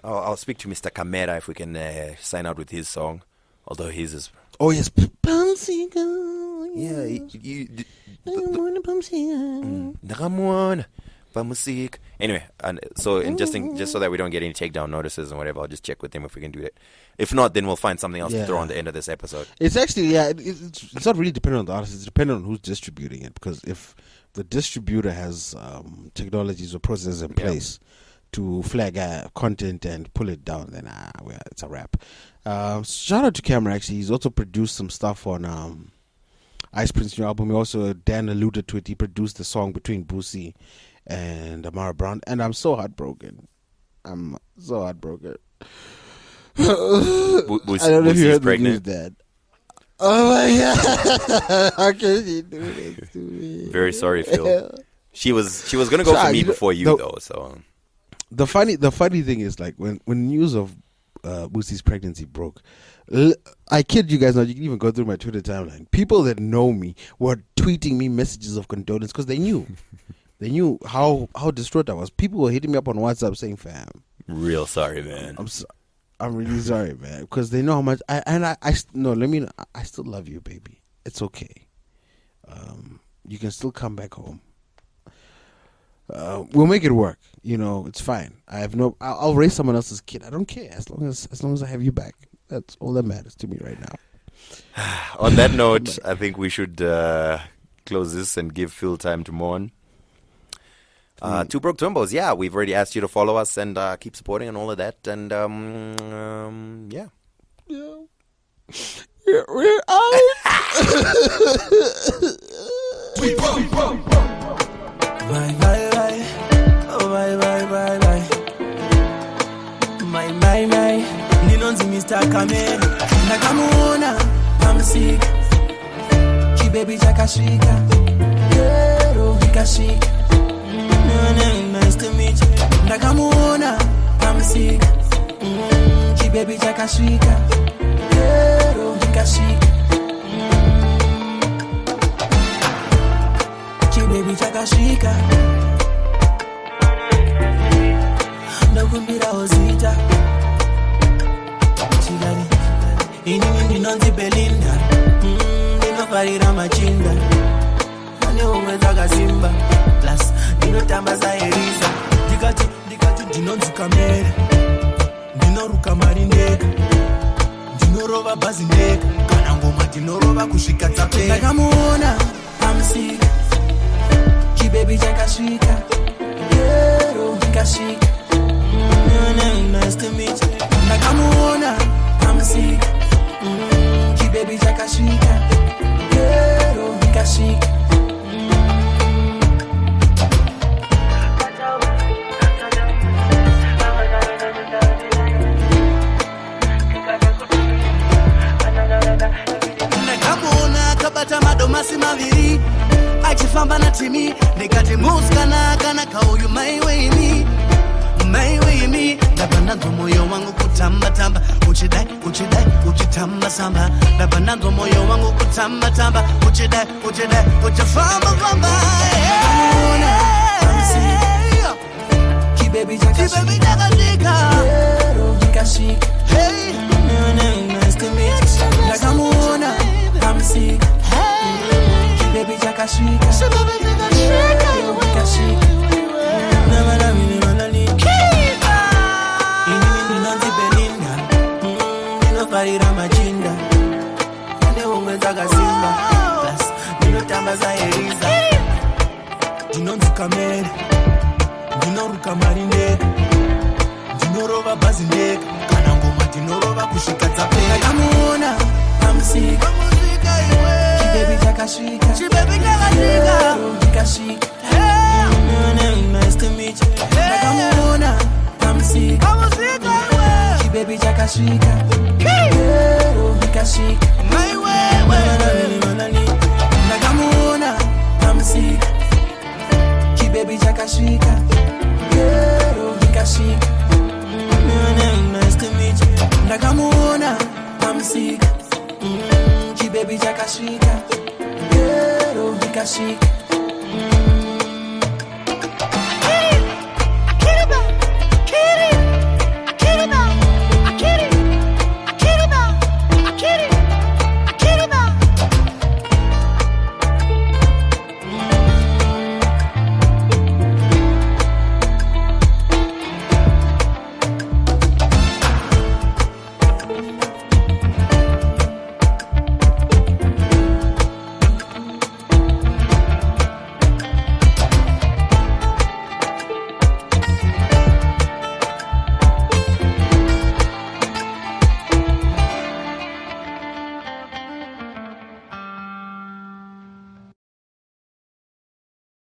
I'll speak to Mr. Kamera if we can sign out with his song. Although his is. Oh yes, Pamusika. Yeah, Pamusika. Anyway, and so just so that we don't get any takedown notices and whatever, I'll just check with him if we can do that. If not, then we'll find something else to throw on the end of this episode. It's actually it's not really dependent on the artist. It's dependent on who's distributing it. Because if the distributor has technologies or processes in place to flag content and pull it down, then it's a wrap. Shout out to Camera. Actually, he's also produced some stuff on Ice Prince's new album. He also, Dan alluded to it, he produced the song between Boosie and Ammara Brown, and I'm so heartbroken. I don't know if you heard the news, Dad. Oh my god! How can she do this to me? Very sorry, Phil. She was gonna go for me before you, though. So the funny thing is, like, when news of Boosie's pregnancy broke, I kid you guys not, you can even go through my Twitter timeline. People that know me were tweeting me messages of condolence because they knew. They knew how distraught I was. People were hitting me up on WhatsApp saying, "Fam, real sorry, man. I'm really sorry, man," because they know how much I still love you, baby. It's okay. You can still come back home. We'll make it work. It's fine. I'll raise someone else's kid. I don't care as long as I have you back. That's all that matters to me right now. On that note, I think we should close this and give Phil time to mourn. 2 Broke Twimbos, yeah, we've already asked you to follow us and keep supporting and all of that, and yeah. We're out. We broke. Bye bye bye, oh bye bye bye bye. My, ninonzi Mr Kamera. Ndakamuona Pamusika, chibaby chakasvika, kero ikasvika. Nice to meet you. Ndakamuona Pamusika, chibaby chakasvika, kero ikasvika. Chibaby chakasvika, ndakumbira ozita. Chilari, inini ndinonzi Belinda, ndinofarira machinda. Ane umwe dzakasimba, plus ndinotamba saeriza. Ndikati ndinonzi Kamera, ndinoruka mari ndeka, ndinorova bhazi ndeka, kana ngoma ndinorova kusvika dzapera. Ndakamuona Pamusika, kibaby jakashika, kero nikashika. Nice to meet you. Nakamuona Pamusika, kibaby jakashika, kero nikashika. Nakamona kabata madomasi maviri achifamba na timi ndikati muskana kana kauyu my way me ndabananzo moyo wangu kutamba tamba uchidai uchitamba samba ndabananzo moyo wangu kutamba tamba uchidai uchifamba famba kibaby jakashika kero nikashika. Hey, nice to meet you. Nakamuona Pamusika, kibaby jakashika, kero nikashika. Farira machinda ende ongeza kasimba plus ninotamba za Eliza ndinonzi Kamera ndinoruka marindeka ndinorova bhazi ndeka kana ngoma ndinorova kusvika dzapera. Nakamuona Pamusika kibaby jakashika nikashika. Nice to meet you. Nakamuona Pamusika kibaby jakashika, kero nikashika. My way. Nakamuona Pamusika kibaby jakashika, kero nikashika. Nice to meet you. Nakamuona Pamusika kibaby jakashika, kero nikashika.